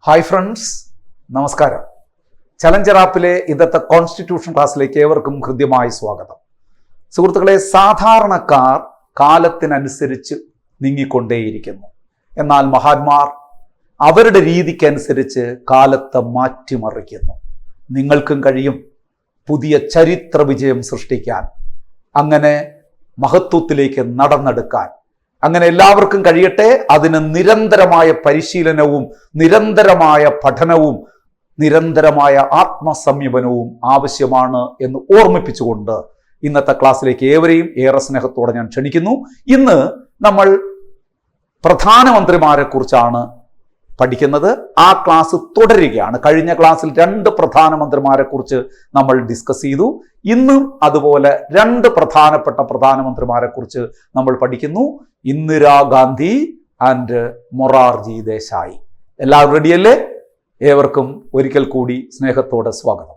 Hi friends, നമസ്കാരം. Challenger ആപ്പിലെ ഇന്നത്തെ constitution ക്ലാസ്സിലേക്ക് ഏവർക്കും ഹൃദ്യമായ സ്വാഗതം. സുഹൃത്തുക്കളെ, സാധാരണക്കാർ കാലത്തിനനുസരിച്ച് നീങ്ങിക്കൊണ്ടേയിരിക്കുന്നു. എന്നാൽ മഹാന്മാർ അവരുടെ രീതിക്കനുസരിച്ച് കാലത്തെ മാറ്റിമറിക്കുന്നു. നിങ്ങൾക്കും കഴിയും പുതിയ ചരിത്ര വിജയം സൃഷ്ടിക്കാൻ, അങ്ങനെ മഹത്വത്തിലേക്ക് നടന്നെടുക്കാൻ. അങ്ങനെ എല്ലാവർക്കും കഴിയട്ടെ. അതിന് നിരന്തരമായ പരിശീലനവും നിരന്തരമായ പഠനവും നിരന്തരമായ ആത്മസംയമനവും ആവശ്യമാണ് എന്ന് ഓർമ്മിപ്പിച്ചുകൊണ്ട് ഇന്നത്തെ ക്ലാസ്സിലേക്ക് ഏവരെയും ഏറെ സ്നേഹത്തോടെ ഞാൻ ക്ഷണിക്കുന്നു. ഇന്ന് നമ്മൾ പ്രധാനമന്ത്രിമാരെ കുറിച്ചാണ് പഠിക്കുന്നത്. ആ ക്ലാസ് തുടരുകയാണ്. കഴിഞ്ഞ ക്ലാസ്സിൽ 2 പ്രധാനമന്ത്രിമാരെ കുറിച്ച് നമ്മൾ ഡിസ്കസ് ചെയ്തു. ഇന്നും അതുപോലെ 2 പ്രധാനപ്പെട്ട പ്രധാനമന്ത്രിമാരെ കുറിച്ച് നമ്മൾ പഠിക്കുന്നു. ഇന്ദിരാഗാന്ധി ആൻഡ് മൊറാർജി ദേശായി. എല്ലാവരും റെഡിയല്ലേ? ഏവർക്കും ഒരിക്കൽ കൂടി സ്നേഹത്തോടെ സ്വാഗതം.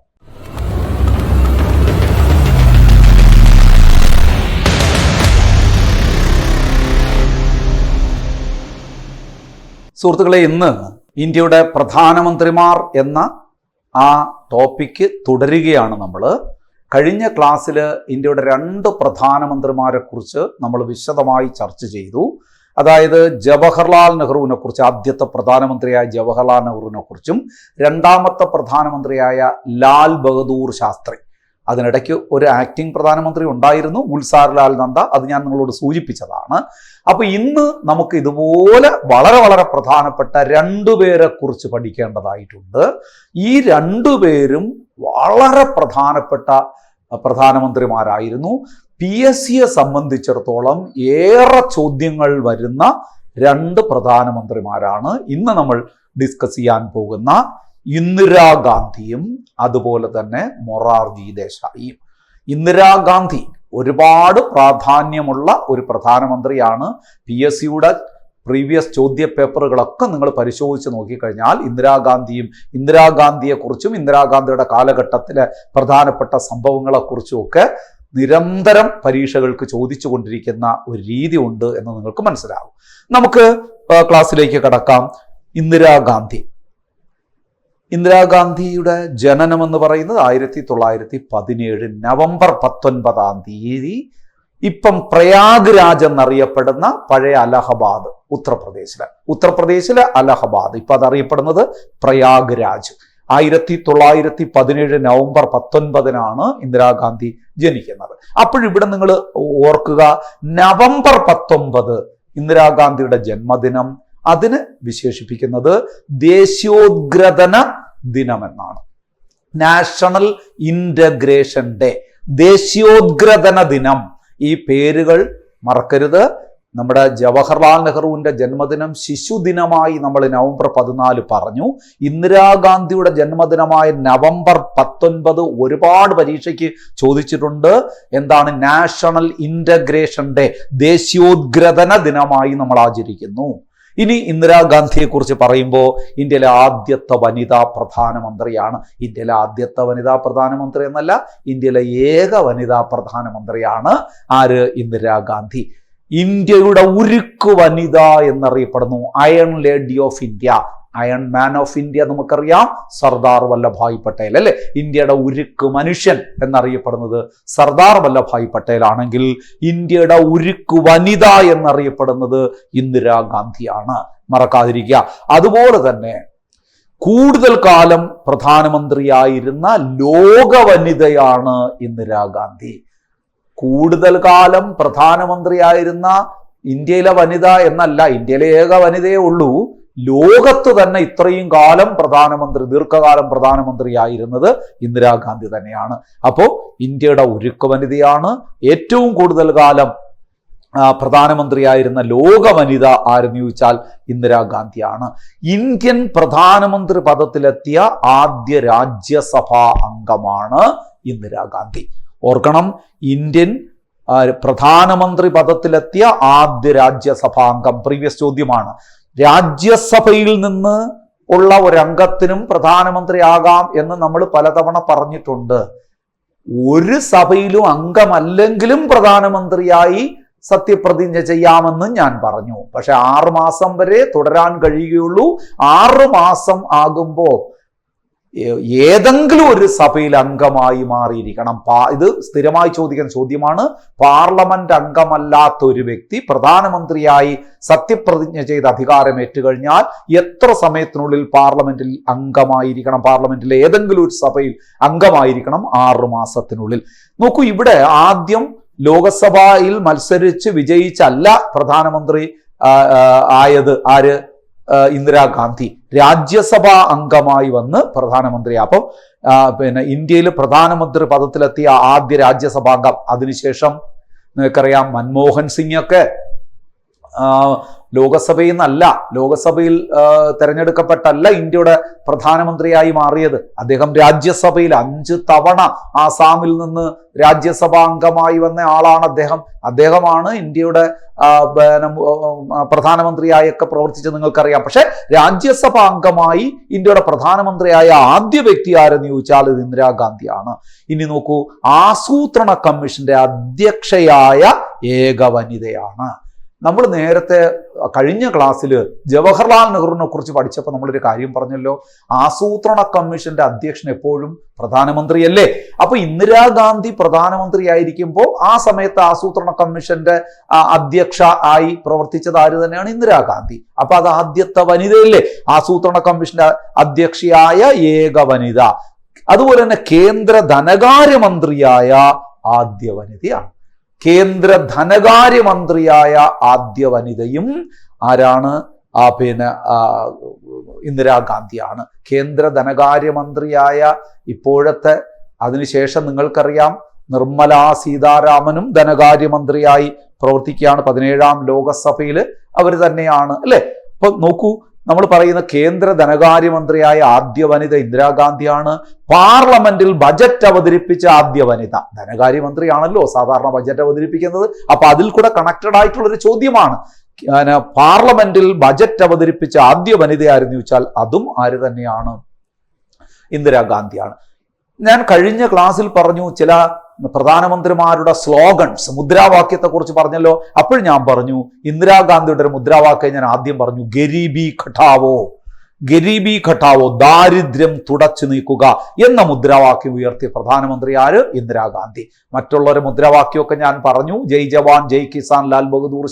സുഹൃത്തുക്കളെ, ഇന്ന് ഇന്ത്യയുടെ പ്രധാനമന്ത്രിമാർ എന്ന ആ ടോപ്പിക്ക് തുടരുകയാണ് നമ്മൾ. കഴിഞ്ഞ ക്ലാസ്സിൽ ഇന്ത്യയുടെ 2 പ്രധാനമന്ത്രിമാരെ കുറിച്ച് നമ്മൾ വിശദമായി ചർച്ച ചെയ്തു. അതായത് ജവഹർലാൽ നെഹ്റുവിനെ കുറിച്ച്, ആദ്യത്തെ പ്രധാനമന്ത്രിയായ ജവഹർലാൽ നെഹ്റുവിനെ കുറിച്ചും രണ്ടാമത്തെ പ്രധാനമന്ത്രിയായ ലാൽ ബഹദൂർ ശാസ്ത്രി. അതിനിടയ്ക്ക് ഒരു ആക്ടിംഗ് പ്രധാനമന്ത്രി ഉണ്ടായിരുന്നു, ഗുൽസാർലാൽ നന്ദ. അത് ഞാൻ നിങ്ങളോട് സൂചിപ്പിച്ചതാണ്. അപ്പൊ ഇന്ന് നമുക്ക് ഇതുപോലെ വളരെ വളരെ പ്രധാനപ്പെട്ട 2 പേരെ കുറിച്ച് പഠിക്കേണ്ടതായിട്ടുണ്ട്. ഈ 2 പേരും വളരെ പ്രധാനപ്പെട്ട പ്രധാനമന്ത്രിമാരായിരുന്നു. PSCയെ സംബന്ധിച്ചിടത്തോളം ഏറെ ചോദ്യങ്ങൾ വരുന്ന 2 പ്രധാനമന്ത്രിമാരാണ് ഇന്ന് നമ്മൾ ഡിസ്കസ് ചെയ്യാൻ പോകുന്ന ഇന്ദിരാഗാന്ധിയും അതുപോലെ തന്നെ മൊറാർജി ദേശായിയും. ഇന്ദിരാഗാന്ധി ഒരുപാട് പ്രാധാന്യമുള്ള ഒരു പ്രധാനമന്ത്രിയാണ്. PSCയുടെ പ്രീവിയസ് ചോദ്യ പേപ്പറുകളൊക്കെ നിങ്ങൾ പരിശോധിച്ച് നോക്കിക്കഴിഞ്ഞാൽ ഇന്ദിരാഗാന്ധിയെക്കുറിച്ചും ഇന്ദിരാഗാന്ധിയുടെ കാലഘട്ടത്തിലെ പ്രധാനപ്പെട്ട സംഭവങ്ങളെക്കുറിച്ചും ഒക്കെ നിരന്തരം പരീക്ഷകൾക്ക് ചോദിച്ചു കൊണ്ടിരിക്കുന്ന ഒരു രീതി ഉണ്ട് എന്ന് നിങ്ങൾക്ക് മനസ്സിലാവും. നമുക്ക് ക്ലാസ്സിലേക്ക് കടക്കാം. ഇന്ദിരാഗാന്ധിയുടെ ജനനമെന്ന് പറയുന്നത് 1917 നവംബർ 19 ഇപ്പം പ്രയാഗ് രാജ് എന്നറിയപ്പെടുന്ന പഴയ അലഹബാദ്, ഉത്തർപ്രദേശിലെ അലഹബാദ്, ഇപ്പം അതറിയപ്പെടുന്നത് പ്രയാഗ് രാജ്. 1917 നവംബർ 19 ഇന്ദിരാഗാന്ധി ജനിക്കുന്നത്. അപ്പോഴിവിടെ നിങ്ങൾ ഓർക്കുക, നവംബർ 19 ഇന്ദിരാഗാന്ധിയുടെ ജന്മദിനം. അതിന് വിശേഷിപ്പിക്കുന്നത് ദേശീയോദ്ഗ്രഥന ദിനമെന്നാണ്. നാഷണൽ ഇന്റഗ്രേഷൻ ഡേ, ദേശീയോദ്ഗ്രഥന ദിനം. ഈ പേരുകൾ മറക്കരുത്. നമ്മുടെ ജവഹർലാൽ നെഹ്റുവിന്റെ ജന്മദിനം ശിശുദിനമായി നമ്മൾ നവംബർ 14 പറഞ്ഞു. ഇന്ദിരാഗാന്ധിയുടെ ജന്മദിനമായ നവംബർ 19 ഒരുപാട് പരീക്ഷയ്ക്ക് ചോദിച്ചിട്ടുണ്ട്. എന്താണ്? നാഷണൽ ഇന്റഗ്രേഷൻ ഡേ, ദേശീയോദ്ഗ്രഥന ദിനമായി നമ്മൾ ആചരിക്കുന്നു. ഇനി ഇന്ദിരാഗാന്ധിയെ കുറിച്ച് പറയുമ്പോൾ ഇന്ത്യയിലെ ആദ്യത്തെ വനിതാ പ്രധാനമന്ത്രിയാണ്. ഇന്ത്യയിലെ ആദ്യത്തെ വനിതാ പ്രധാനമന്ത്രി എന്നല്ല, ഇന്ത്യയിലെ ഏക വനിതാ പ്രധാനമന്ത്രിയാണ്. ആര്? ഇന്ദിരാഗാന്ധി. ഇന്ത്യയുടെ ഉരുക്കു വനിത എന്നറിയപ്പെടുന്നു. Iron lady of India, iron man of India നമുക്കറിയാം, സർദാർ വല്ലഭായ് പട്ടേൽ അല്ലെ. ഇന്ത്യയുടെ ഉരുക്ക് മനുഷ്യൻ എന്നറിയപ്പെടുന്നത് സർദാർ വല്ലഭായ് പട്ടേൽ ആണെങ്കിൽ ഇന്ത്യയുടെ ഉരുക്ക് വനിത എന്നറിയപ്പെടുന്നത് ഇന്ദിരാഗാന്ധിയാണ്. മറക്കാതിരിക്കുക. അതുപോലെ തന്നെ കൂടുതൽ കാലം പ്രധാനമന്ത്രിയായിരുന്ന ലോക വനിതയാണ് ഇന്ദിരാഗാന്ധി. കൂടുതൽ കാലം പ്രധാനമന്ത്രിയായിരുന്ന ഇന്ത്യയിലെ വനിത എന്നല്ല, ഇന്ത്യയിലെ ഏക വനിതയേ ഉള്ളൂ. ലോകത്ത് തന്നെ ഇത്രയും കാലം ദീർഘകാലം പ്രധാനമന്ത്രിയായിരുന്നത് ഇന്ദിരാഗാന്ധി തന്നെയാണ്. അപ്പോൾ ഇന്ത്യയുടെ ഉരുക്ക് വനിതയാണ്. ഏറ്റവും കൂടുതൽ കാലം പ്രധാനമന്ത്രിയായിരുന്ന ലോക വനിത ആരെന്ന് ചോദിച്ചാൽ ഇന്ദിരാഗാന്ധിയാണ്. ഇന്ത്യൻ പ്രധാനമന്ത്രി പദത്തിലെത്തിയ ആദ്യ രാജ്യസഭാ അംഗമാണ് ഇന്ദിരാഗാന്ധി. ഓർക്കണം, ഇന്ത്യൻ പ്രധാനമന്ത്രി പദത്തിലെത്തിയ ആദ്യ രാജ്യസഭാ അംഗം. പ്രീവിയസ് ചോദ്യമാണ്. രാജ്യസഭയിൽ നിന്ന് ഉള്ള ഒരംഗത്തിനും പ്രധാനമന്ത്രിയാകാം എന്ന് നമ്മൾ പലതവണ പറഞ്ഞിട്ടുണ്ട്. ഒരു സഭയിലും അംഗമല്ലെങ്കിലും പ്രധാനമന്ത്രിയായി സത്യപ്രതിജ്ഞ ചെയ്യാമെന്ന് ഞാൻ പറഞ്ഞു. പക്ഷെ 6 മാസം വരെ തുടരാൻ കഴിയുകയുള്ളൂ. 6 മാസം ആകുമ്പോൾ ഏതെങ്കിലും ഒരു സഭയിൽ അംഗമായി മാറിയിരിക്കണം. ഇത് സ്ഥിരമായി ചോദിക്കുന്ന ചോദ്യമാണ്. പാർലമെന്റ് അംഗമല്ലാത്ത ഒരു വ്യക്തി പ്രധാനമന്ത്രിയായി സത്യപ്രതിജ്ഞ ചെയ്ത് അധികാരം ഏറ്റുകഴിഞ്ഞാൽ എത്ര സമയത്തിനുള്ളിൽ പാർലമെന്റിൽ അംഗമായിരിക്കണം? പാർലമെന്റിലെ ഏതെങ്കിലും ഒരു സഭയിൽ അംഗമായിരിക്കണം 6 മാസത്തിനുള്ളിൽ. നോക്കൂ, ഇവിടെ ആദ്യം ലോകസഭയിൽ മത്സരിച്ച് വിജയിച്ചല്ല പ്രധാനമന്ത്രി ആയത്. ആര്? ഇന്ദിരാഗാന്ധി രാജ്യസഭാ അംഗമായി വന്ന് പ്രധാനമന്ത്രി. അപ്പം ഇന്ത്യയിൽ പ്രധാനമന്ത്രി പദത്തിലെത്തിയ ആദ്യ രാജ്യസഭാംഗം. അതിനുശേഷം നിങ്ങൾക്കറിയാം മൻമോഹൻ സിംഗ് ഒക്കെ ലോകസഭയിൽ നിന്നല്ല, ലോകസഭയിൽ തെരഞ്ഞെടുക്കപ്പെട്ടല്ല ഇന്ത്യയുടെ പ്രധാനമന്ത്രിയായി മാറിയത്. അദ്ദേഹം രാജ്യസഭയിൽ 5 തവണ ആസാമിൽ നിന്ന് രാജ്യസഭാ അംഗമായി വന്ന ആളാണ് അദ്ദേഹം. അദ്ദേഹമാണ് ഇന്ത്യയുടെ പ്രധാനമന്ത്രിയായൊക്കെ പ്രവർത്തിച്ചത് നിങ്ങൾക്കറിയാം. പക്ഷെ രാജ്യസഭാ അംഗമായി ഇന്ത്യയുടെ പ്രധാനമന്ത്രിയായ ആദ്യ വ്യക്തി ആരെന്ന് ചോദിച്ചാൽ ഇത് ഇന്ദിരാഗാന്ധിയാണ്. ഇനി നോക്കൂ, ആസൂത്രണ കമ്മീഷന്റെ അധ്യക്ഷയായ ഏക വനിതയാണ്. നമ്മൾ നേരത്തെ കഴിഞ്ഞ ക്ലാസ്സിൽ ജവഹർലാൽ നെഹ്റുവിനെ കുറിച്ച് പഠിച്ചപ്പോൾ നമ്മളൊരു കാര്യം പറഞ്ഞല്ലോ, ആസൂത്രണ കമ്മീഷന്റെ അധ്യക്ഷൻ എപ്പോഴും പ്രധാനമന്ത്രിയല്ലേ. അപ്പൊ ഇന്ദിരാഗാന്ധി പ്രധാനമന്ത്രി ആയിരിക്കുമ്പോൾ ആ സമയത്ത് ആസൂത്രണ കമ്മീഷന്റെ അധ്യക്ഷ ആയി പ്രവർത്തിച്ചത് ആര് തന്നെയാണ്? ഇന്ദിരാഗാന്ധി. അപ്പൊ അത് ആദ്യത്തെ വനിതയല്ലേ, ആസൂത്രണ കമ്മീഷന്റെ അധ്യക്ഷയായ ഏക വനിത. അതുപോലെ തന്നെ കേന്ദ്ര ധനകാര്യമന്ത്രിയായ ആദ്യ വനിതയാണ്. കേന്ദ്ര ധനകാര്യമന്ത്രിയായ ആദ്യ വനിതയും ആരാണ്? ഇന്ദിരാഗാന്ധിയാണ്. കേന്ദ്ര ധനകാര്യമന്ത്രിയായ ഇപ്പോഴത്തെ, അതിനുശേഷം നിങ്ങൾക്കറിയാം നിർമ്മല സീതാരാമനും ധനകാര്യമന്ത്രിയായി പ്രവർത്തിക്കുകയാണ്. 17ാം ലോകസഭയിൽ അവർ തന്നെയാണ് അല്ലെ. അപ്പൊ നോക്കൂ, നമ്മൾ പറയുന്ന കേന്ദ്ര ധനകാര്യമന്ത്രിയായ ആദ്യ വനിത ഇന്ദിരാഗാന്ധിയാണ്. പാർലമെന്റിൽ ബജറ്റ് അവതരിപ്പിച്ച ആദ്യ വനിത. ധനകാര്യമന്ത്രിയാണല്ലോ സാധാരണ ബജറ്റ് അവതരിപ്പിക്കുന്നത്. അപ്പൊ അതിൽ കൂടെ കണക്റ്റഡ് ആയിട്ടുള്ളൊരു ചോദ്യമാണ്. പാർലമെന്റിൽ ബജറ്റ് അവതരിപ്പിച്ച ആദ്യ വനിതയായിരുന്നു ചോദിച്ചാൽ അതും ആര് തന്നെയാണ്? ഇന്ദിരാഗാന്ധിയാണ്. ഞാൻ കഴിഞ്ഞ ക്ലാസ്സിൽ പറഞ്ഞു ചില പ്രധാനമന്ത്രിമാരുടെ സ്ലോഗൻസ്, മുദ്രാവാക്യത്തെ കുറിച്ച് പറഞ്ഞല്ലോ. അപ്പോൾ ഞാൻ പറഞ്ഞു ഇന്ദിരാഗാന്ധിയുടെ ഒരു മുദ്രാവാക്യം ഞാൻ ആദ്യം പറഞ്ഞു, ഗരീബി ഘട്ടാവോ, ഗരീബി ഘട്ടാവോ, ദാരിദ്ര്യം തുടച്ചു നീക്കുക എന്ന മുദ്രാവാക്യം ഉയർത്തിയ പ്രധാനമന്ത്രി ആര്? ഇന്ദിരാഗാന്ധി. മറ്റുള്ളവരുടെ മുദ്രാവാക്യമൊക്കെ ഞാൻ പറഞ്ഞു, ജയ് ജവാൻ ജയ് കിസാൻ ലാൽ ബഹദൂർ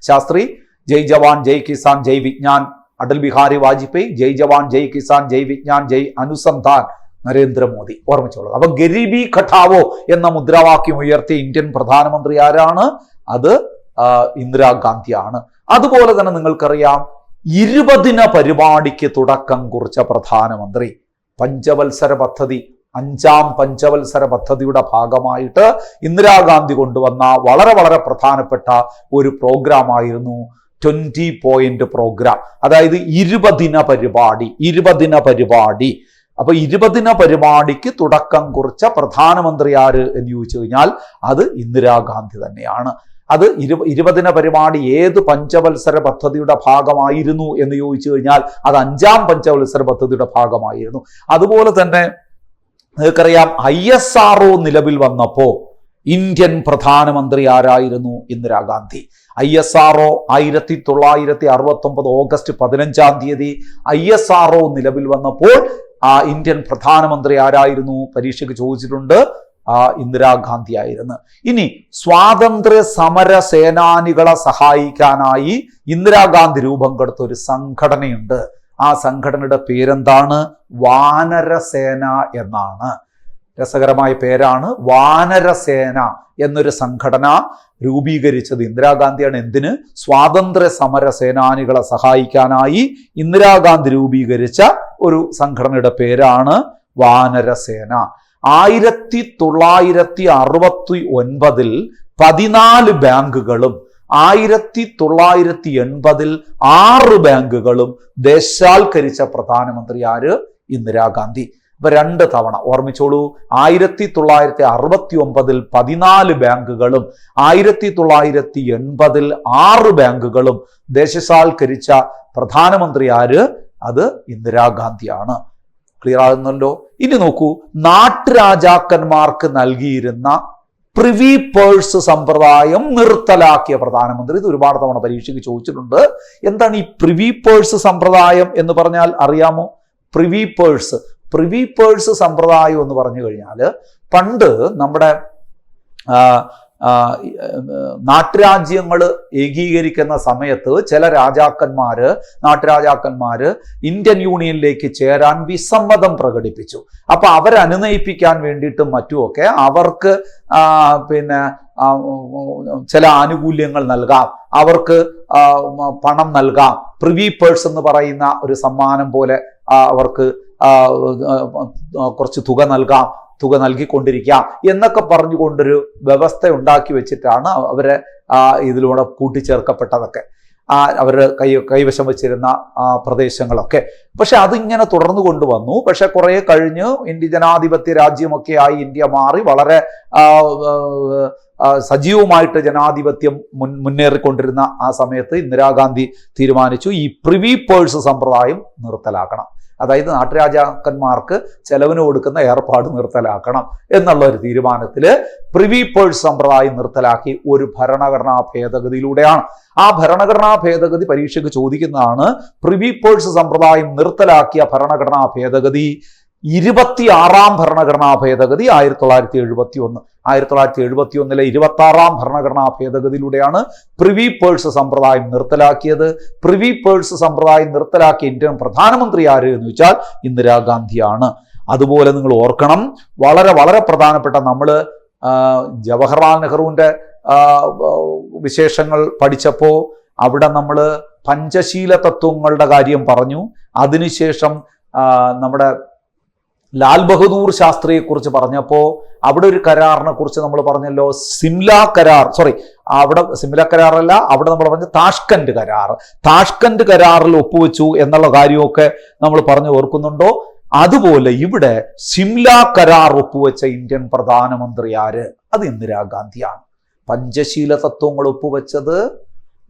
ശാസ്ത്രി, ജയ് ജവാൻ ജയ് കിസാൻ ജയ് വിജ്ഞാൻ അടൽ ബിഹാരി വാജ്പേയി, ജയ് ജവാൻ ജയ് കിസാൻ ജയ് വിജ്ഞാൻ ജയ് അനുസന്ധാൻ നരേന്ദ്രമോദി. ഓർമ്മിച്ചോളൂ. അപ്പൊ ഗരീബി ഘട്ടാവോ എന്ന മുദ്രാവാക്യം ഉയർത്തിയ ഇന്ത്യൻ പ്രധാനമന്ത്രി ആരാണ്? അത് ഇന്ദിരാഗാന്ധിയാണ്. അതുപോലെ തന്നെ നിങ്ങൾക്കറിയാം 20 പരിപാടിക്ക് തുടക്കം കുറിച്ച പ്രധാനമന്ത്രി. പഞ്ചവത്സര പദ്ധതി, 5ാം പഞ്ചവത്സര പദ്ധതിയുടെ ഭാഗമായിട്ട് ഇന്ദിരാഗാന്ധി കൊണ്ടുവന്ന വളരെ വളരെ പ്രധാനപ്പെട്ട ഒരു പ്രോഗ്രാമായിരുന്നു 20 പോയിന്റ് പ്രോഗ്രാം. അതായത് 20 പരിപാടി. അപ്പൊ 20 പരിപാടിക്ക് തുടക്കം കുറിച്ച പ്രധാനമന്ത്രി ആര് എന്ന് ചോദിച്ചു കഴിഞ്ഞാൽ അത് ഇന്ദിരാഗാന്ധി തന്നെയാണ്. അത് 20 പരിപാടി ഏത് പഞ്ചവത്സര പദ്ധതിയുടെ ഭാഗമായിരുന്നു എന്ന് ചോദിച്ചു കഴിഞ്ഞാൽ അത് 5ാം പഞ്ചവത്സര പദ്ധതിയുടെ ഭാഗമായിരുന്നു. അതുപോലെ തന്നെ നിങ്ങൾക്കറിയാം ISRO നിലവിൽ വന്നപ്പോ ഇന്ത്യൻ പ്രധാനമന്ത്രി ആരായിരുന്നു? ഇന്ദിരാഗാന്ധി. ISRO 1969 ഓഗസ്റ്റ് 15-ാം തീയതി ISRO നിലവിൽ വന്നപ്പോൾ ഇന്ത്യൻ പ്രധാനമന്ത്രി ആരായിരുന്നു? പരീക്ഷയ്ക്ക് ചോദിച്ചിട്ടുണ്ട്. ഇന്ദിരാഗാന്ധി ആയിരുന്നു. ഇനി സ്വാതന്ത്ര്യ സമര സേനാനികളെ സഹായിക്കാനായി ഇന്ദിരാഗാന്ധി രൂപം കൊടുത്ത ഒരു സംഘടനയുണ്ട്. ആ സംഘടനയുടെ പേരെന്താണ്? വാനരസേന എന്നാണ്. രസകരമായ പേരാണ്. വാനരസേന എന്നൊരു സംഘടന രൂപീകരിച്ചത് ഇന്ദിരാഗാന്ധിയാണ്. എന്തിന്? സ്വാതന്ത്ര്യ സമര സേനാനികളെ സഹായിക്കാനായി ഇന്ദിരാഗാന്ധി രൂപീകരിച്ച ഒരു സംഘടനയുടെ പേരാണ് വാനരസേന. 1969 14 ബാങ്കുകളും 1980 6 ബാങ്കുകളും ദേശസാൽക്കരിച്ച പ്രധാനമന്ത്രി ആര്? ഇന്ദിരാഗാന്ധി. ഇപ്പൊ 2 തവണ ഓർമ്മിച്ചോളൂ. 1969 14 ബാങ്കുകളും 1980 6 ബാങ്കുകളും ദേശസാൽക്കരിച്ച പ്രധാനമന്ത്രി ആര്? അത് ഇന്ദിരാഗാന്ധിയാണ്. ക്ലിയർ ആകുന്നല്ലോ. ഇനി നോക്കൂ, നാട്ടുരാജാക്കന്മാർക്ക് നൽകിയിരുന്ന പ്രിവി പേഴ്സ് സമ്പ്രദായം നിർത്തലാക്കിയ പ്രധാനമന്ത്രി. ഇത് ഒരുപാട് തവണ പരീക്ഷയ്ക്ക് ചോദിച്ചിട്ടുണ്ട്. എന്താണ് ഈ പ്രിവി പേഴ്സ് സമ്പ്രദായം എന്ന് പറഞ്ഞാൽ അറിയാമോ? പ്രിവി പേഴ്സ് സമ്പ്രദായം എന്ന് പറഞ്ഞു കഴിഞ്ഞാൽ, പണ്ട് നമ്മുടെ നാട്ടുരാജ്യങ്ങൾ ഏകീകരിക്കുന്ന സമയത്ത് ചില നാട്ടുരാജാക്കന്മാര് ഇന്ത്യൻ യൂണിയനിലേക്ക് ചേരാൻ വിസമ്മതം പ്രകടിപ്പിച്ചു. അപ്പൊ അവരനുനയിപ്പിക്കാൻ വേണ്ടിയിട്ടും മറ്റുമൊക്കെ അവർക്ക് ചില ആനുകൂല്യങ്ങൾ നൽകാം, അവർക്ക് പണം നൽകാം, പ്രിവി പേഴ്സ് എന്ന് പറയുന്ന ഒരു സമ്മാനം പോലെ അവർക്ക് കുറച്ച് തുക നൽകിക്കൊണ്ടിരിക്കാം എന്നൊക്കെ പറഞ്ഞുകൊണ്ടൊരു വ്യവസ്ഥ ഉണ്ടാക്കി വെച്ചിട്ടാണ് അവരെ ഇതിലൂടെ കൂട്ടിച്ചേർക്കപ്പെട്ടതൊക്കെ, അവർ കൈവശം വെച്ചിരുന്ന പ്രദേശങ്ങളൊക്കെ. പക്ഷെ അതിങ്ങനെ തുടർന്നു കൊണ്ടുവന്നു. പക്ഷെ കുറെ കഴിഞ്ഞ് ഇന്ത്യ ജനാധിപത്യ രാജ്യമൊക്കെ ആയി ഇന്ത്യ മാറി വളരെ സജീവമായിട്ട് ജനാധിപത്യം മുന്നേറിക്കൊണ്ടിരുന്ന ആ സമയത്ത് ഇന്ദിരാഗാന്ധി തീരുമാനിച്ചു ഈ പ്രിവി പേഴ്സ് സമ്പ്രദായം നിർത്തലാക്കണം. അതായത് നാട്ടുരാജാക്കന്മാർക്ക് ചെലവിന് കൊടുക്കുന്ന ഏർപ്പാട് നിർത്തലാക്കണം എന്നുള്ള ഒരു തീരുമാനത്തിൽ പ്രിവി പേഴ്സ് സമ്പ്രദായം നിർത്തലാക്കി ഒരു ഭരണഘടനാ ഭേദഗതിയിലൂടെയാണ്. ആ ഭരണഘടനാ ഭേദഗതി പരീക്ഷയ്ക്ക് ചോദിക്കുന്നതാണ്. പ്രിവി പേഴ്സ് സമ്പ്രദായം നിർത്തലാക്കിയ ഭരണഘടനാ ഭേദഗതി 26ാം ഭരണഘടനാ ഭേദഗതി 1971. 1971 26ാം ഭരണഘടനാ ഭേദഗതിയിലൂടെയാണ് പ്രിവി പേഴ്സ് സമ്പ്രദായം നിർത്തലാക്കിയത്. പ്രിവി പേഴ്സ് സമ്പ്രദായം നിർത്തലാക്കിയ ഇന്ത്യൻ പ്രധാനമന്ത്രി ആര് എന്ന് വെച്ചാൽ ഇന്ദിരാഗാന്ധിയാണ്. അതുപോലെ നിങ്ങൾ ഓർക്കണം, വളരെ വളരെ പ്രധാനപ്പെട്ട, നമ്മൾ ജവഹർലാൽ നെഹ്റുവിന്റെ വിശേഷങ്ങൾ പഠിച്ചപ്പോൾ അവിടെ നമ്മൾ പഞ്ചശീല തത്വങ്ങളുടെ കാര്യം പറഞ്ഞു. അതിനുശേഷം നമ്മുടെ ലാൽ ബഹദൂർ ശാസ്ത്രിയെക്കുറിച്ച് പറഞ്ഞപ്പോൾ അവിടെ ഒരു കരാറിനെ കുറിച്ച് നമ്മൾ പറഞ്ഞല്ലോ, സിംല കരാർ. അവിടെ സിംല കരാറല്ല, അവിടെ നമ്മൾ പറഞ്ഞ താഷ്കന്റ് കരാറിൽ ഒപ്പുവെച്ചു എന്നുള്ള കാര്യമൊക്കെ നമ്മൾ പറഞ്ഞു ഓർക്കുന്നുണ്ടോ? അതുപോലെ ഇവിടെ സിംല കരാർ ഒപ്പുവെച്ച ഇന്ത്യൻ പ്രധാനമന്ത്രി ആര്? അത് ഇന്ദിരാഗാന്ധിയാണ്. പഞ്ചശീല തത്വങ്ങൾ ഒപ്പുവെച്ചത്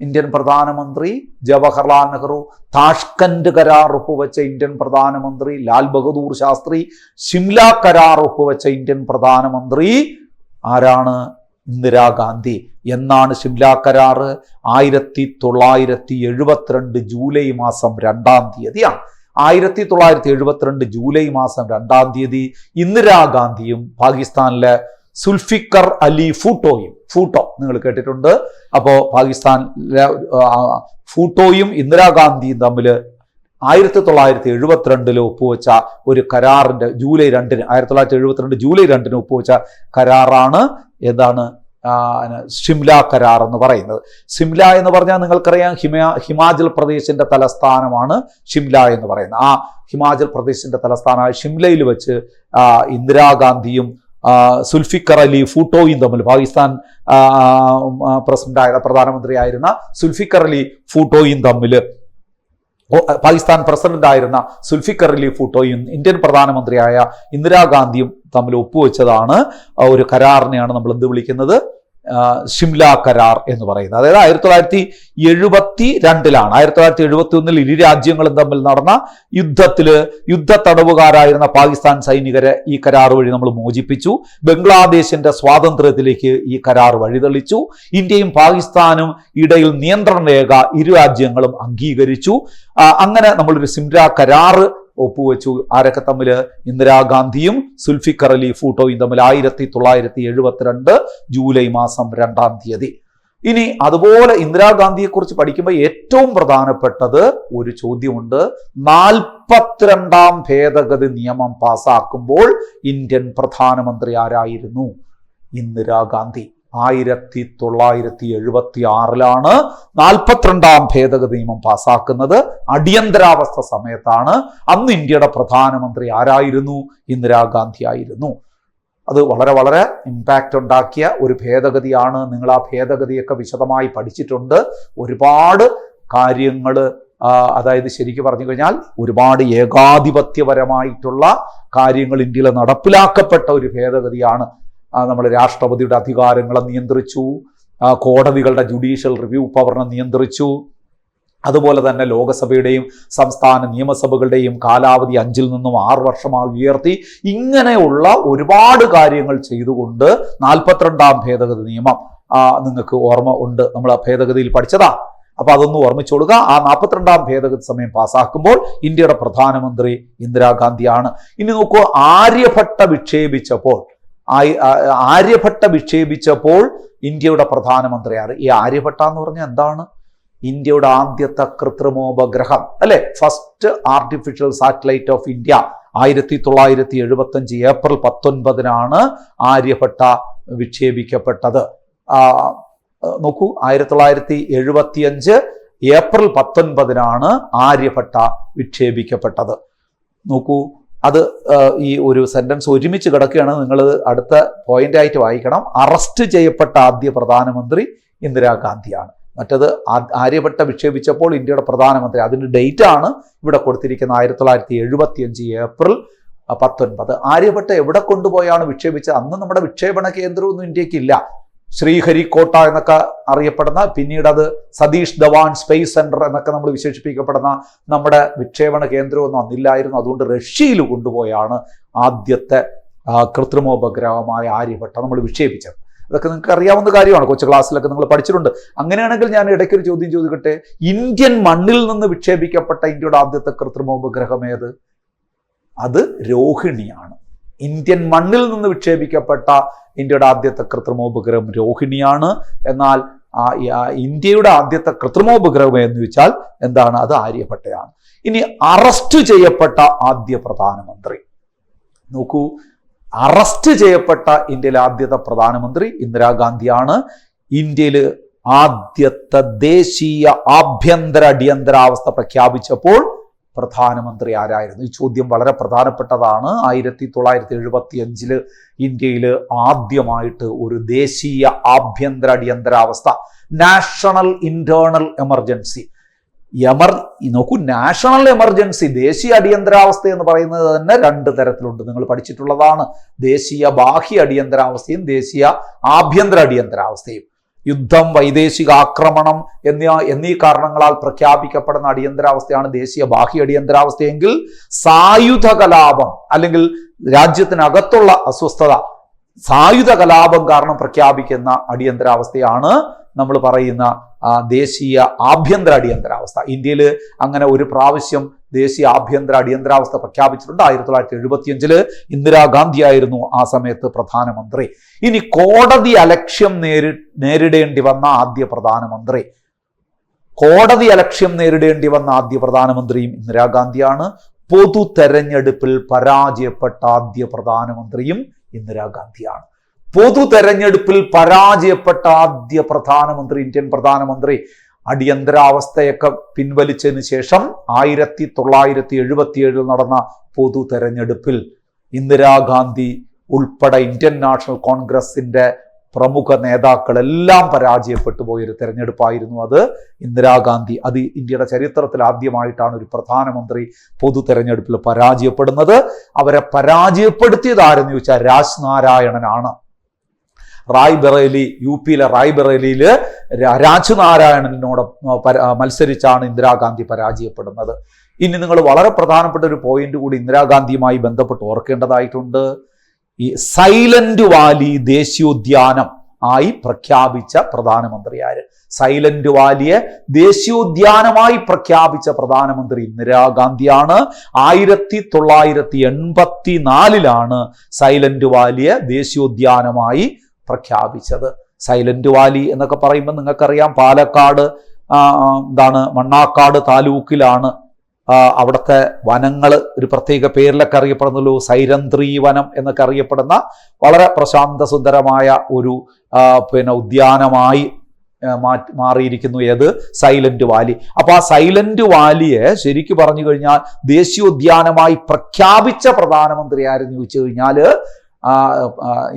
ഇന്ത്യൻ പ്രധാനമന്ത്രി ജവഹർലാൽ നെഹ്റു. താഷ്കന്റ് കരാർ ഒപ്പുവെച്ച ഇന്ത്യൻ പ്രധാനമന്ത്രി ലാൽ ബഹദൂർ ശാസ്ത്രി. സിംല കരാർ ഒപ്പുവെച്ച ഇന്ത്യൻ പ്രധാനമന്ത്രി ആരാണ്? ഇന്ദിരാഗാന്ധി. എന്നാണ് സിംല കരാർ? 1972 ജൂലൈ മാസം 2-ാം തീയതിയാണ്. 1972 ജൂലൈ മാസം 2-ാം തീയതി ഇന്ദിരാഗാന്ധിയും പാകിസ്ഥാനിലെ സുൽഫിക്കർ അലി ഫൂട്ടോ നിങ്ങൾ കേട്ടിട്ടുണ്ട്. അപ്പോൾ പാകിസ്ഥാനിലെ ഫൂട്ടോയും ഇന്ദിരാഗാന്ധിയും തമ്മിൽ 1972 ഒപ്പുവെച്ച ഒരു കരാറിന്റെ ജൂലൈ 2-ന് 1972 ജൂലൈ 2-ന് ഒപ്പുവെച്ച കരാറാണ് എന്താണ് ഷിംല കരാർ എന്ന് പറയുന്നത്. ഷിംല എന്ന് പറഞ്ഞാൽ നിങ്ങൾക്കറിയാം, ഹിമാചൽ പ്രദേശിന്റെ തലസ്ഥാനമാണ് ഷിംല എന്ന് പറയുന്നത്. ആ ഹിമാചൽ പ്രദേശിന്റെ തലസ്ഥാനമായ ഷിംലയിൽ വെച്ച് ഇന്ദിരാഗാന്ധിയും സുൽഫിക്കർ അലി ഫൂട്ടോയും തമ്മിൽ, പാകിസ്ഥാൻ പ്രധാനമന്ത്രിയായിരുന്ന സുൽഫിക്കർ അലി ഫൂട്ടോയും തമ്മിൽ, പാകിസ്ഥാൻ പ്രസിഡന്റായിരുന്ന സുൽഫിക്കർ അലി ഫൂട്ടോയും ഇന്ത്യൻ പ്രധാനമന്ത്രിയായ ഇന്ദിരാഗാന്ധിയും തമ്മിൽ ഒപ്പുവെച്ചതാണ് ഒരു കരാറിനെയാണ് നമ്മൾ എന്ത് വിളിക്കുന്നത്? ഷിംല കരാർ എന്ന് പറയുന്നത്. അതായത് 1972-ലാണ്. 1971 ഇരു രാജ്യങ്ങളും തമ്മിൽ നടന്ന യുദ്ധ തടവുകാരായിരുന്ന പാകിസ്ഥാൻ സൈനികരെ ഈ കരാർ വഴി നമ്മൾ മോചിപ്പിച്ചു. ബംഗ്ലാദേശിന്റെ സ്വാതന്ത്ര്യത്തിലേക്ക് ഈ കരാർ വഴിതെളിച്ചു. ഇന്ത്യയും പാകിസ്ഥാനും ഇടയിൽ നിയന്ത്രണ രേഖ ഇരു രാജ്യങ്ങളും അംഗീകരിച്ചു. അങ്ങനെ നമ്മളൊരു ഷിംല കരാർ ഒപ്പുവെച്ചു. ആരൊക്കെ തമ്മിൽ? ഇന്ദിരാഗാന്ധിയും സുൽഫിക്കർ അലി ഫൂട്ടോയും തമ്മിൽ 1972 ജൂലൈ മാസം 2-ാം തീയതി. ഇനി അതുപോലെ ഇന്ദിരാഗാന്ധിയെക്കുറിച്ച് പഠിക്കുമ്പോൾ ഏറ്റവും പ്രധാനപ്പെട്ടത് ഒരു ചോദ്യമുണ്ട്. 42ാം ഭേദഗതി നിയമം പാസ്സാക്കുമ്പോൾ ഇന്ത്യൻ പ്രധാനമന്ത്രി ആരായിരുന്നു? ഇന്ദിരാഗാന്ധി. 1976-ലാണ് 42ാം ഭേദഗതി നിയമം പാസ്സാക്കുന്നത്. അടിയന്തരാവസ്ഥ സമയത്താണ്. അന്ന് ഇന്ത്യയുടെ പ്രധാനമന്ത്രി ആരായിരുന്നു? ഇന്ദിരാഗാന്ധി ആയിരുന്നു. അത് വളരെ വളരെ ഇമ്പാക്റ്റ് ഉണ്ടാക്കിയ ഒരു ഭേദഗതിയാണ്. നിങ്ങൾ ആ ഭേദഗതിയൊക്കെ വിശദമായി പഠിച്ചിട്ടുണ്ട്. ഒരുപാട് കാര്യങ്ങൾ, അതായത് ശരിക്കും പറഞ്ഞു കഴിഞ്ഞാൽ ഒരുപാട് ഏകാധിപത്യപരമായിട്ടുള്ള കാര്യങ്ങൾ ഇന്ത്യയിൽ നടപ്പിലാക്കപ്പെട്ട ഒരു ഭേദഗതിയാണ്. നമ്മൾ രാഷ്ട്രപതിയുടെ അധികാരങ്ങളെ നിയന്ത്രിച്ചു, കോടതികളുടെ ജുഡീഷ്യൽ റിവ്യൂ പവറിനെ നിയന്ത്രിച്ചു, അതുപോലെ തന്നെ ലോകസഭയുടെയും സംസ്ഥാന നിയമസഭകളുടെയും കാലാവധി 5 നിന്നും 6 വർഷമായി ഉയർത്തി. ഇങ്ങനെയുള്ള ഒരുപാട് കാര്യങ്ങൾ ചെയ്തുകൊണ്ട് 42ാം ഭേദഗതി നിയമം നിങ്ങൾക്ക് ഓർമ്മ ഉണ്ട്, നമ്മൾ ആ ഭേദഗതിയിൽ പഠിച്ചതാ. അപ്പൊ അതൊന്ന് ഓർമ്മിച്ചോളുക. ആ 42ാം ഭേദഗതി സമയം പാസ്സാക്കുമ്പോൾ ഇന്ത്യയുടെ പ്രധാനമന്ത്രി ഇന്ദിരാഗാന്ധിയാണ്. ഇനി നോക്കൂ, ആര്യഭട്ട വിക്ഷേപിച്ചപ്പോൾ ഇന്ത്യയുടെ പ്രധാനമന്ത്രി ആര്? ഈ ആര്യഭട്ട എന്ന് പറഞ്ഞാൽ എന്താണ്? ഇന്ത്യയുടെ ആദ്യത്തെ കൃത്രിമോപഗ്രഹം അല്ലെ, first artificial satellite of India. 1975 April 19 Aryabhata വിക്ഷേപിക്കപ്പെട്ടത്. നോക്കൂ, 1975 ഏപ്രിൽ 19 ആര്യഭട്ട വിക്ഷേപിക്കപ്പെട്ടത്. നോക്കൂ, അത് ഈ ഒരു സെന്റൻസ് ഒരുമിച്ച് കിടക്കുകയാണ്, നിങ്ങൾ അടുത്ത പോയിന്റ് ആയിട്ട് വായിക്കണം. അറസ്റ്റ് ചെയ്യപ്പെട്ട ആദ്യ പ്രധാനമന്ത്രി ഇന്ദിരാഗാന്ധിയാണ്. മറ്റത് ആര്യഭട്ട വിക്ഷേപിച്ചപ്പോൾ ഇന്ത്യയുടെ പ്രധാനമന്ത്രി, അതിൻ്റെ ഡേറ്റ് ആണ് ഇവിടെ കൊടുത്തിരിക്കുന്നത്, 1975 ഏപ്രിൽ 19. ആര്യഭട്ട എവിടെ കൊണ്ടുപോയാണ് വിക്ഷേപിച്ചത്? അന്ന് നമ്മുടെ വിക്ഷേപണ കേന്ദ്രമൊന്നും ഇന്ത്യക്കില്ല. ശ്രീഹരിക്കോട്ട എന്നൊക്കെ അറിയപ്പെടുന്ന, പിന്നീട് അത് സതീഷ് ധവാൻ സ്പേസ് സെന്റർ എന്നൊക്കെ നമ്മൾ വിശേഷിപ്പിക്കപ്പെടുന്ന നമ്മുടെ വിക്ഷേപണ കേന്ദ്രമൊന്നും അന്നില്ലായിരുന്നു. അതുകൊണ്ട് റഷ്യയിൽ കൊണ്ടുപോയാണ് ആദ്യത്തെ കൃത്രിമോപഗ്രഹമായ ആര്യഭട്ട നമ്മൾ വിക്ഷേപിച്ചത്. അതൊക്കെ നിങ്ങൾക്ക് അറിയാവുന്ന കാര്യമാണ്, കൊച്ചു ക്ലാസ്സിലൊക്കെ നിങ്ങൾ പഠിച്ചിട്ടുണ്ട്. അങ്ങനെയാണെങ്കിൽ ഞാൻ ഇടയ്ക്കൊരു ചോദ്യം ചോദിക്കട്ടെ, ഇന്ത്യൻ മണ്ണിൽ നിന്ന് വിക്ഷേപിക്കപ്പെട്ട ഇന്ത്യയുടെ ആദ്യത്തെ കൃത്രിമോപഗ്രഹം ഏത്? അത് രോഹിണിയാണ്. ഇന്ത്യൻ മണ്ണിൽ നിന്ന് വിക്ഷേപിക്കപ്പെട്ട ഇന്ത്യയുടെ ആദ്യത്തെ കൃത്രിമോപഗ്രഹം രോഹിണിയാണ്. എന്നാൽ ഇന്ത്യയുടെ ആദ്യത്തെ കൃത്രിമോപഗ്രഹം എന്ന് വെച്ചാൽ എന്താണ്? അത് ആര്യഭട്ടയാണ്. ഇനി അറസ്റ്റ് ചെയ്യപ്പെട്ട ആദ്യ പ്രധാനമന്ത്രി നോക്കൂ, അറസ്റ്റ് ചെയ്യപ്പെട്ട ഇന്ത്യയിലെ ആദ്യത്തെ പ്രധാനമന്ത്രി ഇന്ദിരാഗാന്ധിയാണ്. ഇന്ത്യയിൽ ആദ്യത്തെ ദേശീയ ആഭ്യന്തര അടിയന്തരാവസ്ഥ പ്രഖ്യാപിച്ചപ്പോൾ പ്രധാനമന്ത്രി ആരായിരുന്നു? ഈ ചോദ്യം വളരെ പ്രധാനപ്പെട്ടതാണ്. 1975 ഇന്ത്യയിൽ ആദ്യമായിട്ട് ഒരു ദേശീയ ആഭ്യന്തര അടിയന്തരാവസ്ഥ, നാഷണൽ ഇന്റേണൽ എമർജൻസി. നോക്കൂ, നാഷണൽ എമർജൻസി, ദേശീയ അടിയന്തരാവസ്ഥ എന്ന് പറയുന്നത് തന്നെ 2 തരത്തിലുണ്ട്, നിങ്ങൾ പഠിച്ചിട്ടുള്ളതാണ്. ദേശീയ ബാഹ്യ അടിയന്തരാവസ്ഥയും ദേശീയ ആഭ്യന്തര അടിയന്തരാവസ്ഥയും. യുദ്ധം, വൈദേശിക ആക്രമണം എന്നീ കാരണങ്ങളാൽ പ്രഖ്യാപിക്കപ്പെടുന്ന അടിയന്തരാവസ്ഥയാണ് ദേശീയ ബാഹ്യ അടിയന്തരാവസ്ഥയെങ്കിൽ, സായുധ കലാപം അല്ലെങ്കിൽ രാജ്യത്തിനകത്തുള്ള അസ്വസ്ഥത, സായുധ കലാപം കാരണം പ്രഖ്യാപിക്കുന്ന അടിയന്തരാവസ്ഥയാണ് നമ്മൾ പറയുന്ന ദേശീയ ആഭ്യന്തര അടിയന്തരാവസ്ഥ. ഇന്ത്യയിൽ അങ്ങനെ ഒരു പ്രാവശ്യം ദേശീയ ആഭ്യന്തര അടിയന്തരാവസ്ഥ പ്രഖ്യാപിച്ചിട്ടുണ്ട്. 1975 ഇന്ദിരാഗാന്ധി ആയിരുന്നു ആ സമയത്ത് പ്രധാനമന്ത്രി. ഇനി കോടതി അലക്ഷ്യം നേരിടേണ്ടി വന്ന ആദ്യ പ്രധാനമന്ത്രി, ഇന്ദിരാഗാന്ധിയാണ്. പൊതു തെരഞ്ഞെടുപ്പിൽ പരാജയപ്പെട്ട ആദ്യ പ്രധാനമന്ത്രിയും ഇന്ദിരാഗാന്ധിയാണ്. പൊതു തെരഞ്ഞെടുപ്പിൽ പരാജയപ്പെട്ട ആദ്യ പ്രധാനമന്ത്രി, ഇന്ത്യൻ പ്രധാനമന്ത്രി. അടിയന്തരാവസ്ഥയൊക്കെ പിൻവലിച്ചതിന് ശേഷം 1977 നടന്ന പൊതു തെരഞ്ഞെടുപ്പിൽ ഇന്ദിരാഗാന്ധി ഉൾപ്പെടെ ഇന്ത്യൻ നാഷണൽ കോൺഗ്രസിന്റെ പ്രമുഖ നേതാക്കളെല്ലാം പരാജയപ്പെട്ടു പോയൊരു തെരഞ്ഞെടുപ്പായിരുന്നു അത്. ഇന്ദിരാഗാന്ധി, അത് ഇന്ത്യയുടെ ചരിത്രത്തിൽ ആദ്യമായിട്ടാണ് ഒരു പ്രധാനമന്ത്രി പൊതു തെരഞ്ഞെടുപ്പിൽ പരാജയപ്പെടുന്നത്. അവരെ പരാജയപ്പെടുത്തിയത് ആരെന്ന് ചോദിച്ചാൽ രാജ്നാരായണനാണ്. റായ്ബറേലി, യുപിയിലെ റായ്ബറേലിയിൽ രാജ്നാരായണനോട് മത്സരിച്ചാണ് ഇന്ദിരാഗാന്ധി പരാജയപ്പെടുന്നത്. ഇനി നിങ്ങൾ വളരെ പ്രധാനപ്പെട്ട ഒരു പോയിന്റ് കൂടി ഇന്ദിരാഗാന്ധിയുമായി ബന്ധപ്പെട്ട് ഓർക്കേണ്ടതായിട്ടുണ്ട്. ഈ സൈലന്റ് വാലി ദേശീയോദ്യാനം ആയി പ്രഖ്യാപിച്ച പ്രധാനമന്ത്രി ആര്? സൈലന്റ് വാലിയെ ദേശീയോദ്യാനമായി പ്രഖ്യാപിച്ച പ്രധാനമന്ത്രി ഇന്ദിരാഗാന്ധിയാണ്. 1984 സൈലന്റ് വാലിയെ ദേശീയോദ്യാനമായി പ്രഖ്യാപിച്ചത്. സൈലന്റ് വാലി എന്നൊക്കെ പറയുമ്പോൾ നിങ്ങൾക്കറിയാം, പാലക്കാട് മണ്ണാക്കാട് താലൂക്കിലാണ്. അവിടുത്തെ വനങ്ങൾ ഒരു പ്രത്യേക പേരിലൊക്കെ അറിയപ്പെടുന്നല്ലോ, സൈരന്ത്രി വനം എന്നൊക്കെ അറിയപ്പെടുന്ന വളരെ പ്രശാന്ത സുന്ദരമായ ഒരു ഉദ്യാനമായി മാറിയിരിക്കുന്നു ഏത്? Silent Valley. അപ്പൊ ആ സൈലന്റ് വാലിയെ ശരിക്കും പറഞ്ഞു കഴിഞ്ഞാൽ ദേശീയോദ്യാനമായി പ്രഖ്യാപിച്ച പ്രധാനമന്ത്രി ആരെന്ന് ചോദിച്ചു കഴിഞ്ഞാൽ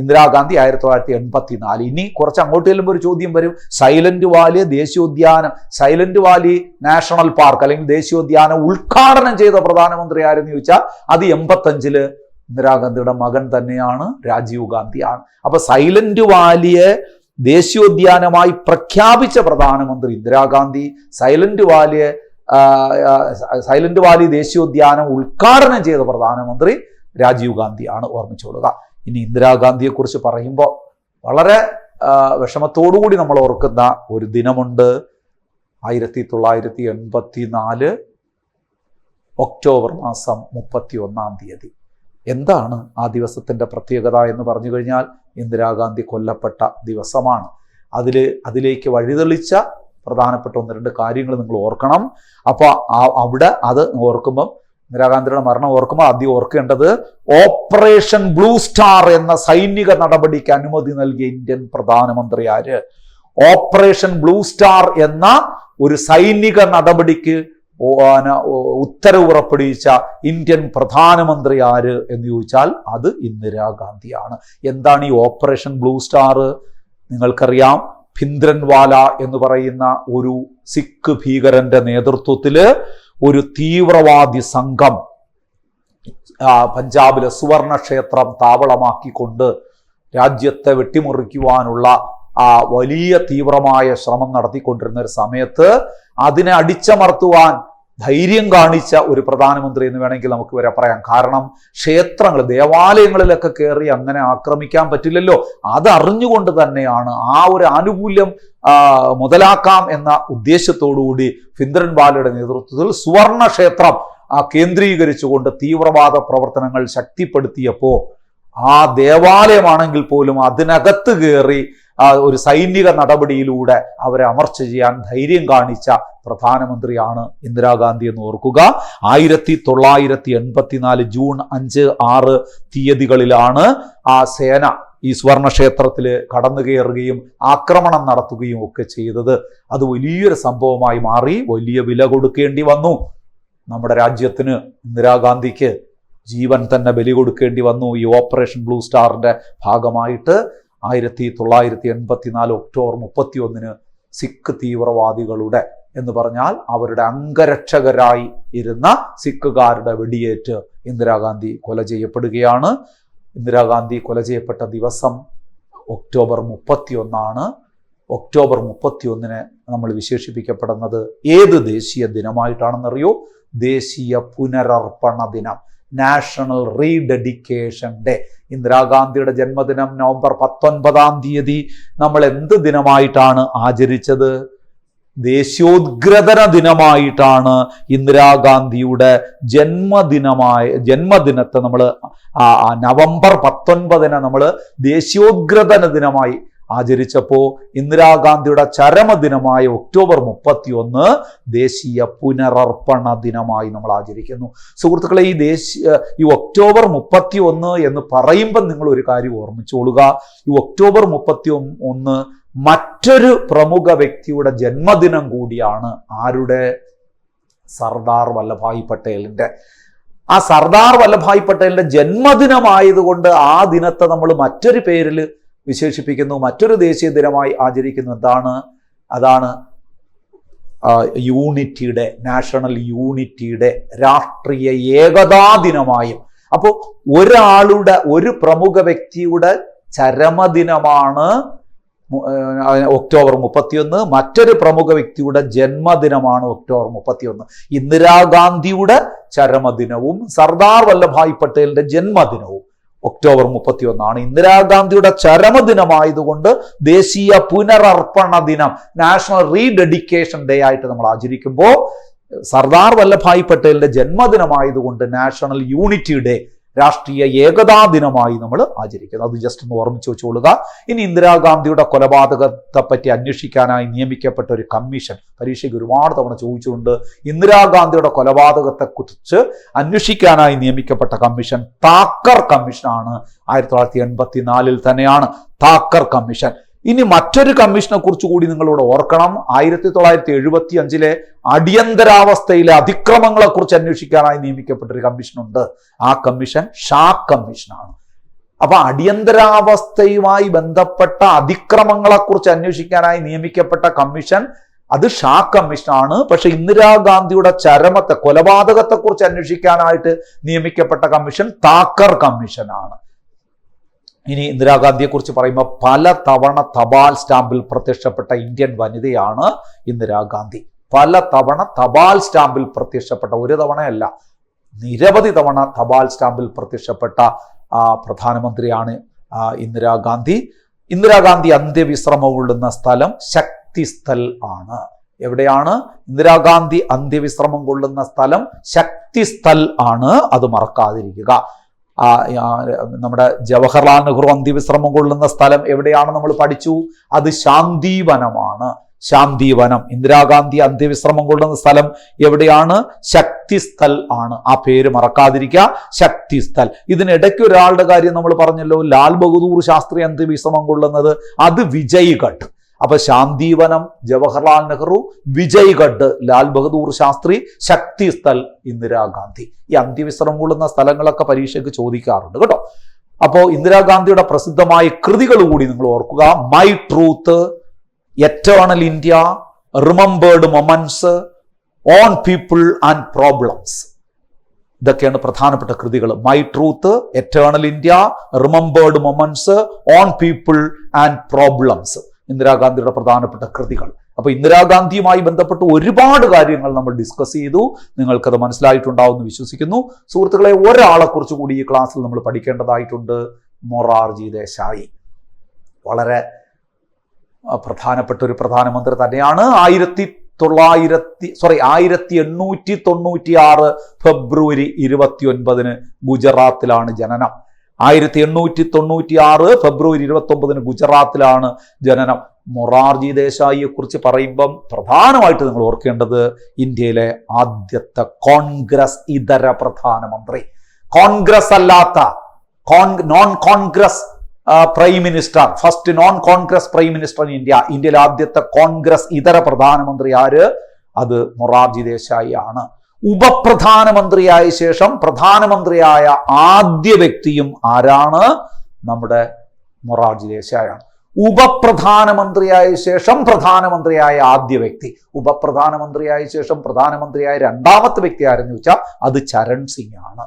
ഇന്ദിരാഗാന്ധി 1984. ഇനി കുറച്ച് അങ്ങോട്ട് ചെല്ലുമ്പോൾ ഒരു ചോദ്യം വരും, സൈലന്റ് വാലി ദേശീയോദ്യാനം, സൈലന്റ് വാലി നാഷണൽ പാർക്ക് അല്ലെങ്കിൽ ദേശീയോദ്യാനം ഉദ്ഘാടനം ചെയ്ത പ്രധാനമന്ത്രി ആരെന്ന് ചോദിച്ചാൽ അത് 85 ഇന്ദിരാഗാന്ധിയുടെ മകൻ തന്നെയാണ്, രാജീവ് ഗാന്ധിയാണ്. അപ്പൊ സൈലന്റ് വാലിയെ ദേശീയോദ്യാനമായി പ്രഖ്യാപിച്ച പ്രധാനമന്ത്രി ഇന്ദിരാഗാന്ധി, സൈലന്റ് വാലി ദേശീയോദ്യാനം ഉദ്ഘാടനം ചെയ്ത പ്രധാനമന്ത്രി രാജീവ് ഗാന്ധിയാണ്. ഓർമ്മിച്ചോളുക. ഇനി ഇന്ദിരാഗാന്ധിയെ കുറിച്ച് പറയുമ്പോൾ വളരെ വിഷമത്തോടുകൂടി നമ്മൾ ഓർക്കുന്ന ഒരു ദിനമുണ്ട്. 1984 ഒക്ടോബർ മാസം 31-ാം തീയതി. എന്താണ് ആ ദിവസത്തിൻ്റെ പ്രത്യേകത എന്ന് പറഞ്ഞു കഴിഞ്ഞാൽ, ഇന്ദിരാഗാന്ധി കൊല്ലപ്പെട്ട ദിവസമാണ്. അതിലേക്ക് വഴിതെളിച്ച പ്രധാനപ്പെട്ട 1-2 കാര്യങ്ങൾ നിങ്ങൾ ഓർക്കണം. അപ്പോൾ അവിടെ അത് ഓർക്കുമ്പം, ഇന്ദിരാഗാന്ധിയുടെ മരണം ഓർക്കുമ്പോൾ ആദ്യം ഓർക്കേണ്ടത് ഓപ്പറേഷൻ ബ്ലൂ സ്റ്റാർ എന്ന സൈനിക നടപടിക്ക് അനുമതി നൽകിയ ഇന്ത്യൻ പ്രധാനമന്ത്രി ആര്? ഓപ്പറേഷൻ ബ്ലൂ സ്റ്റാർ എന്ന ഒരു സൈനിക നടപടിക്ക് ഉത്തരവ് പുറപ്പെടുവിച്ച ഇന്ത്യൻ പ്രധാനമന്ത്രി ആര് എന്ന് ചോദിച്ചാൽ അത് ഇന്ദിരാഗാന്ധിയാണ്. എന്താണ് ഈ ഓപ്പറേഷൻ ബ്ലൂ സ്റ്റാർ? നിങ്ങൾക്കറിയാം, ഭിന്ദ്രൻവാല എന്ന് പറയുന്ന ഒരു സിഖ് ഭീകരന്റെ നേതൃത്വത്തില് ഒരു തീവ്രവാദി സംഘം പഞ്ചാബിലെ സുവർണ ക്ഷേത്രം താവളമാക്കിക്കൊണ്ട് രാജ്യത്തെ വെട്ടിമുറിക്കുവാനുള്ള വലിയ തീവ്രമായ ശ്രമം നടത്തിക്കൊണ്ടിരുന്ന ഒരു സമയത്ത് അതിനെ അടിച്ചമർത്തുവാൻ ധൈര്യം കാണിച്ച ഒരു പ്രധാനമന്ത്രി എന്ന് വേണമെങ്കിൽ നമുക്ക് വരെ പറയാം. കാരണം ക്ഷേത്രങ്ങൾ, ദേവാലയങ്ങളിലൊക്കെ കയറി അങ്ങനെ ആക്രമിക്കാൻ പറ്റില്ലല്ലോ. അതറിഞ്ഞുകൊണ്ട് തന്നെയാണ് ആ ഒരു ആനുകൂല്യം മുതലാക്കാം എന്ന ഉദ്ദേശത്തോടുകൂടി ഭിന്ദ്രൻവാലയുടെ നേതൃത്വത്തിൽ സുവർണ ക്ഷേത്രം കേന്ദ്രീകരിച്ചുകൊണ്ട് തീവ്രവാദ പ്രവർത്തനങ്ങൾ ശക്തിപ്പെടുത്തിയപ്പോൾ ആ ദേവാലയമാണെങ്കിൽ പോലും അതിനകത്ത് കയറി ഒരു സൈനിക നടപടിയിലൂടെ അവരെ അമർച്ച ചെയ്യാൻ ധൈര്യം കാണിച്ച പ്രധാനമന്ത്രിയാണ് ഇന്ദിരാഗാന്ധി എന്ന് ഓർക്കുക. 1984 ജൂൺ 5, 6 തീയതികളിലാണ് ആ സേന ഈ സുവർണ ക്ഷേത്രത്തിൽ കടന്നു കയറുകയും ആക്രമണം നടത്തുകയും ഒക്കെ ചെയ്തത്. അത് വലിയൊരു സംഭവമായി മാറി. വലിയ വില കൊടുക്കേണ്ടി വന്നു. നമ്മുടെ രാജ്യത്തിന്, ഇന്ദിരാഗാന്ധിക്ക് ജീവൻ തന്നെ ബലി കൊടുക്കേണ്ടി വന്നു. ഈ ഓപ്പറേഷൻ ബ്ലൂ സ്റ്റാറിന്റെ ഭാഗമായിട്ട് 1984 ഒക്ടോബർ 31 സിഖ് തീവ്രവാദികളുടെ എന്ന് പറഞ്ഞാൽ അവരുടെ അംഗരക്ഷകരായി ഇരുന്ന സിഖുകാരുടെ വെടിയേറ്റ് ഇന്ദിരാഗാന്ധി കൊല ചെയ്യപ്പെടുകയാണ്. ഇന്ദിരാഗാന്ധി കൊല ചെയ്യപ്പെട്ട ദിവസം ഒക്ടോബർ 31 ഒക്ടോബർ 31 നമ്മൾ വിശേഷിപ്പിക്കപ്പെടുന്നത് ഏത് ദേശീയ ദിനമായിട്ടാണെന്നറിയോ? ദേശീയ പുനരർപ്പണ ദിനം, നാഷണൽ റീഡെഡിക്കേഷൻ ഡേ. ഇന്ദിരാഗാന്ധിയുടെ ജന്മദിനം നവംബർ 19-ാം തീയതി നമ്മൾ എന്ത് ദിനമായിട്ടാണ് ആചരിച്ചത്? ദേശീയോദ്ഗ്രഥന ദിനമായിട്ടാണ് ഇന്ദിരാഗാന്ധിയുടെ ജന്മദിനത്തെ നമ്മൾ നവംബർ 19 നമ്മൾ ദേശീയോദ്ഗ്രഥന ദിനമായി ആചരിച്ചപ്പോൾ ഇന്ദിരാഗാന്ധിയുടെ ചരമദിനമായ ഒക്ടോബർ 31 ദേശീയ പുനരർപ്പണ ദിനമായി നമ്മൾ ആചരിക്കുന്നു. സുഹൃത്തുക്കളെ, ഈ ഒക്ടോബർ 31 എന്ന് പറയുമ്പോൾ നിങ്ങൾ ഒരു കാര്യം ഓർമ്മിച്ചോളുക. ഈ ഒക്ടോബർ 31 മറ്റൊരു പ്രമുഖ വ്യക്തിയുടെ ജന്മദിനം കൂടിയാണ്. ആരുടെ? സർദാർ വല്ലഭായ് പട്ടേലിന്റെ. ആ സർദാർ വല്ലഭായ് പട്ടേലിന്റെ ജന്മദിനമായതുകൊണ്ട് ആ ദിനത്തെ നമ്മൾ മറ്റൊരു പേരിൽ വിശേഷിപ്പിക്കുന്നു, മറ്റൊരു ദേശീയ ദിനമായി ആചരിക്കുന്നു. അതാണ് യൂണിറ്റിയുടെ, നാഷണൽ യൂണിറ്റിയുടെ, രാഷ്ട്രീയ ഏകതാ ദിനമായും. അപ്പോൾ ഒരു പ്രമുഖ വ്യക്തിയുടെ ചരമദിനമാണ് ഒക്ടോബർ 31, മറ്റൊരു പ്രമുഖ വ്യക്തിയുടെ ജന്മദിനമാണ് ഒക്ടോബർ 31. ഇന്ദിരാഗാന്ധിയുടെ ചരമദിനവും സർദാർ വല്ലഭായ് പട്ടേലിന്റെ ജന്മദിനവും ഒക്ടോബർ 31. ഇന്ദിരാഗാന്ധിയുടെ ചരമദിനമായതുകൊണ്ട് ദേശീയ പുനരർപ്പണ ദിനം, നാഷണൽ റീഡെഡിക്കേഷൻ ഡേ ആയിട്ട് നമ്മൾ ആചരിക്കുമ്പോൾ സർദാർ വല്ലഭായ് പട്ടേലിന്റെ ജന്മദിനമായതുകൊണ്ട് നാഷണൽ യൂണിറ്റി ഡേ, രാഷ്ട്രീയ ഏകതാ ദിനമായി നമ്മൾ ആചരിക്കുന്നത്. അത് ജസ്റ്റ് ഒന്ന് ഓർമ്മിച്ച് വെച്ചോളുക. ഇനി ഇന്ദിരാഗാന്ധിയുടെ കൊലപാതകത്തെ പറ്റി അന്വേഷിക്കാനായി നിയമിക്കപ്പെട്ട ഒരു കമ്മീഷൻ, പരീക്ഷയ്ക്ക് ഒരുപാട് തവണ ചോദിച്ചിട്ടുണ്ട്. ഇന്ദിരാഗാന്ധിയുടെ കൊലപാതകത്തെക്കുറിച്ച് അന്വേഷിക്കാനായി നിയമിക്കപ്പെട്ട കമ്മീഷൻ താക്കർ കമ്മീഷനാണ്. 1984 തന്നെയാണ് താക്കർ കമ്മീഷൻ. ഇനി മറ്റൊരു കമ്മീഷനെ കുറിച്ച് കൂടി നിങ്ങളോട് ഓർക്കണം. 1975 അടിയന്തരാവസ്ഥയിലെ അതിക്രമങ്ങളെ കുറിച്ച് അന്വേഷിക്കാനായി നിയമിക്കപ്പെട്ട ഒരു കമ്മീഷനുണ്ട്. ആ കമ്മീഷൻ ഷാ കമ്മീഷനാണ്. അപ്പൊ അടിയന്തരാവസ്ഥയുമായി ബന്ധപ്പെട്ട അതിക്രമങ്ങളെ കുറിച്ച് അന്വേഷിക്കാനായി നിയമിക്കപ്പെട്ട കമ്മീഷൻ അത് ഷാ കമ്മീഷനാണ്. പക്ഷെ ഇന്ദിരാഗാന്ധിയുടെ കൊലപാതകത്തെ കുറിച്ച് അന്വേഷിക്കാനായിട്ട് നിയമിക്കപ്പെട്ട കമ്മീഷൻ താക്കർ കമ്മീഷനാണ്. ഇനി ഇന്ദിരാഗാന്ധിയെക്കുറിച്ച് പറയുമ്പോൾ പല തവണ തപാൽ സ്റ്റാമ്പിൽ പ്രത്യക്ഷപ്പെട്ട ഇന്ത്യൻ വനിതയാണ് ഇന്ദിരാഗാന്ധി. പല തവണ തപാൽ സ്റ്റാമ്പിൽ പ്രത്യക്ഷപ്പെട്ട, ഒരു തവണയല്ല നിരവധി തവണ തപാൽ സ്റ്റാമ്പിൽ പ്രത്യക്ഷപ്പെട്ട പ്രധാനമന്ത്രിയാണ് ഇന്ദിരാഗാന്ധി. ഇന്ദിരാഗാന്ധി അന്ത്യവിശ്രമം കൊള്ളുന്ന സ്ഥലം ശക്തിസ്ഥൽ ആണ്. എവിടെയാണ് ഇന്ദിരാഗാന്ധി അന്ത്യവിശ്രമം കൊള്ളുന്ന സ്ഥലം? ശക്തിസ്ഥൽ ആണ്, അത് മറക്കാതിരിക്കുക. നമ്മുടെ ജവഹർലാൽ നെഹ്റു അന്ത്യവിശ്രമം കൊള്ളുന്ന സ്ഥലം എവിടെയാണ് നമ്മൾ പഠിച്ചു? അത് ശാന്തിവനമാണ്. ശാന്തിവനം. ഇന്ദിരാഗാന്ധി അന്ത്യവിശ്രമം കൊള്ളുന്ന സ്ഥലം എവിടെയാണ്? ശക്തിസ്ഥൽ ആണ്. ആ പേര് മറക്കാതിരിക്കുക, ശക്തിസ്ഥൽ. ഇതിനിടയ്ക്ക് ഒരാളുടെ കാര്യം നമ്മൾ പറഞ്ഞല്ലോ, ലാൽ ബഹദൂർ ശാസ്ത്രി അന്ത്യവിശ്രമം കൊള്ളുന്നത് അത് വിജയ്ഘട്ട്. അപ്പൊ ശാന്തിവനം ജവഹർലാൽ നെഹ്റു, വിജയ്ഘട്ട് ലാൽ ബഹദൂർ ശാസ്ത്രി, ശക്തിസ്ഥൽ ഇന്ദിരാഗാന്ധി. ഈ അന്ത്യവിശ്രമം കൊള്ളുന്ന സ്ഥലങ്ങളൊക്കെ പരീക്ഷയ്ക്ക് ചോദിക്കാറുണ്ട് കേട്ടോ. അപ്പോ ഇന്ദിരാഗാന്ധിയുടെ പ്രസിദ്ധമായ കൃതികൾ കൂടി നിങ്ങൾ ഓർക്കുക. My truth, eternal India, remembered moments, on people and problems. ഇതൊക്കെയാണ് പ്രധാനപ്പെട്ട കൃതികൾ. My truth, eternal India, remembered moments, on people and problems ഇന്ദിരാഗാന്ധിയുടെ പ്രധാനപ്പെട്ട കൃതികൾ. അപ്പൊ ഇന്ദിരാഗാന്ധിയുമായി ബന്ധപ്പെട്ട് ഒരുപാട് കാര്യങ്ങൾ നമ്മൾ ഡിസ്കസ് ചെയ്തു. നിങ്ങൾക്കത് മനസ്സിലായിട്ടുണ്ടാവും എന്ന് വിശ്വസിക്കുന്നു. സുഹൃത്തുക്കളെ, ഒരാളെ കുറിച്ച് കൂടി ഈ ക്ലാസ്സിൽ നമ്മൾ പഠിക്കേണ്ടതായിട്ടുണ്ട്. മൊറാർജി ദേശായി. വളരെ പ്രധാനപ്പെട്ട ഒരു പ്രധാനമന്ത്രി തന്നെയാണ്. 1896 ഫെബ്രുവരി 29 ഗുജറാത്തിലാണ് ജനനം. 1896 ഫെബ്രുവരി 29 ഗുജറാത്തിലാണ് ജനനം. മൊറാർജി ദേശായിയെ കുറിച്ച് പറയുമ്പം പ്രധാനമായിട്ട് നിങ്ങൾ ഓർക്കേണ്ടത് ഇന്ത്യയിലെ ആദ്യത്തെ കോൺഗ്രസ് ഇതര പ്രധാനമന്ത്രി, കോൺഗ്രസ് അല്ലാത്ത non Congress prime minister, first non Congress prime minister in India. ഇന്ത്യയിലെ ആദ്യത്തെ കോൺഗ്രസ് ഇതര പ്രധാനമന്ത്രി ആര്? അത് മൊറാർജി ദേശായി ആണ്. ഉപപ്രധാനമന്ത്രിയായ ശേഷം പ്രധാനമന്ത്രിയായ ആദ്യ വ്യക്തിയും ആരാണ്? നമ്മുടെ മൊറാർജി ദേശായിയാണ്. ഉപപ്രധാനമന്ത്രിയായ ശേഷം പ്രധാനമന്ത്രിയായ ആദ്യ വ്യക്തി, ഉപപ്രധാനമന്ത്രിയായ ശേഷം പ്രധാനമന്ത്രിയായ രണ്ടാമത്തെ വ്യക്തി ആരെന്ന് ചോദിച്ചാൽ അത് ചരൺ സിംഗ് ആണ്.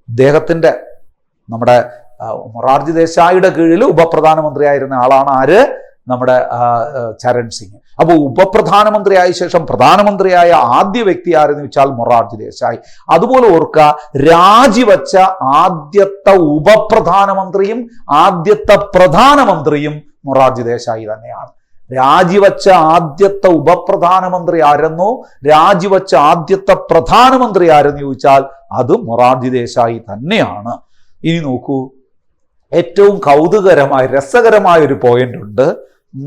അദ്ദേഹത്തിന്റെ, നമ്മുടെ മൊറാർജി ദേശായിയുടെ കീഴിൽ ഉപപ്രധാനമന്ത്രിയായിരുന്ന ആളാണ് ആര്? നമ്മുടെ ചരൺ സിംഗ്. അപ്പോൾ ഉപപ്രധാനമന്ത്രിയായ ശേഷം പ്രധാനമന്ത്രിയായ ആദ്യ വ്യക്തി ആരെന്ന് വെച്ചാൽ മൊറാർജി ദേശായി. അതുപോലെ ഓർക്കുക, രാജിവെച്ച ആദ്യത്തെ ഉപപ്രധാനമന്ത്രിയും ആദ്യത്തെ പ്രധാനമന്ത്രിയും മൊറാർജി ദേശായി തന്നെയാണ്. രാജിവെച്ച ആദ്യത്തെ ഉപപ്രധാനമന്ത്രി ആരെന്നോ രാജിവെച്ച ആദ്യത്തെ പ്രധാനമന്ത്രി ആരെന്ന് ചോദിച്ചാൽ അത് മൊറാർജി ദേശായി തന്നെയാണ്. ഇനി നോക്കൂ, ഏറ്റവും കൗതുകരമായ രസകരമായ ഒരു പോയിന്റ് ഉണ്ട്.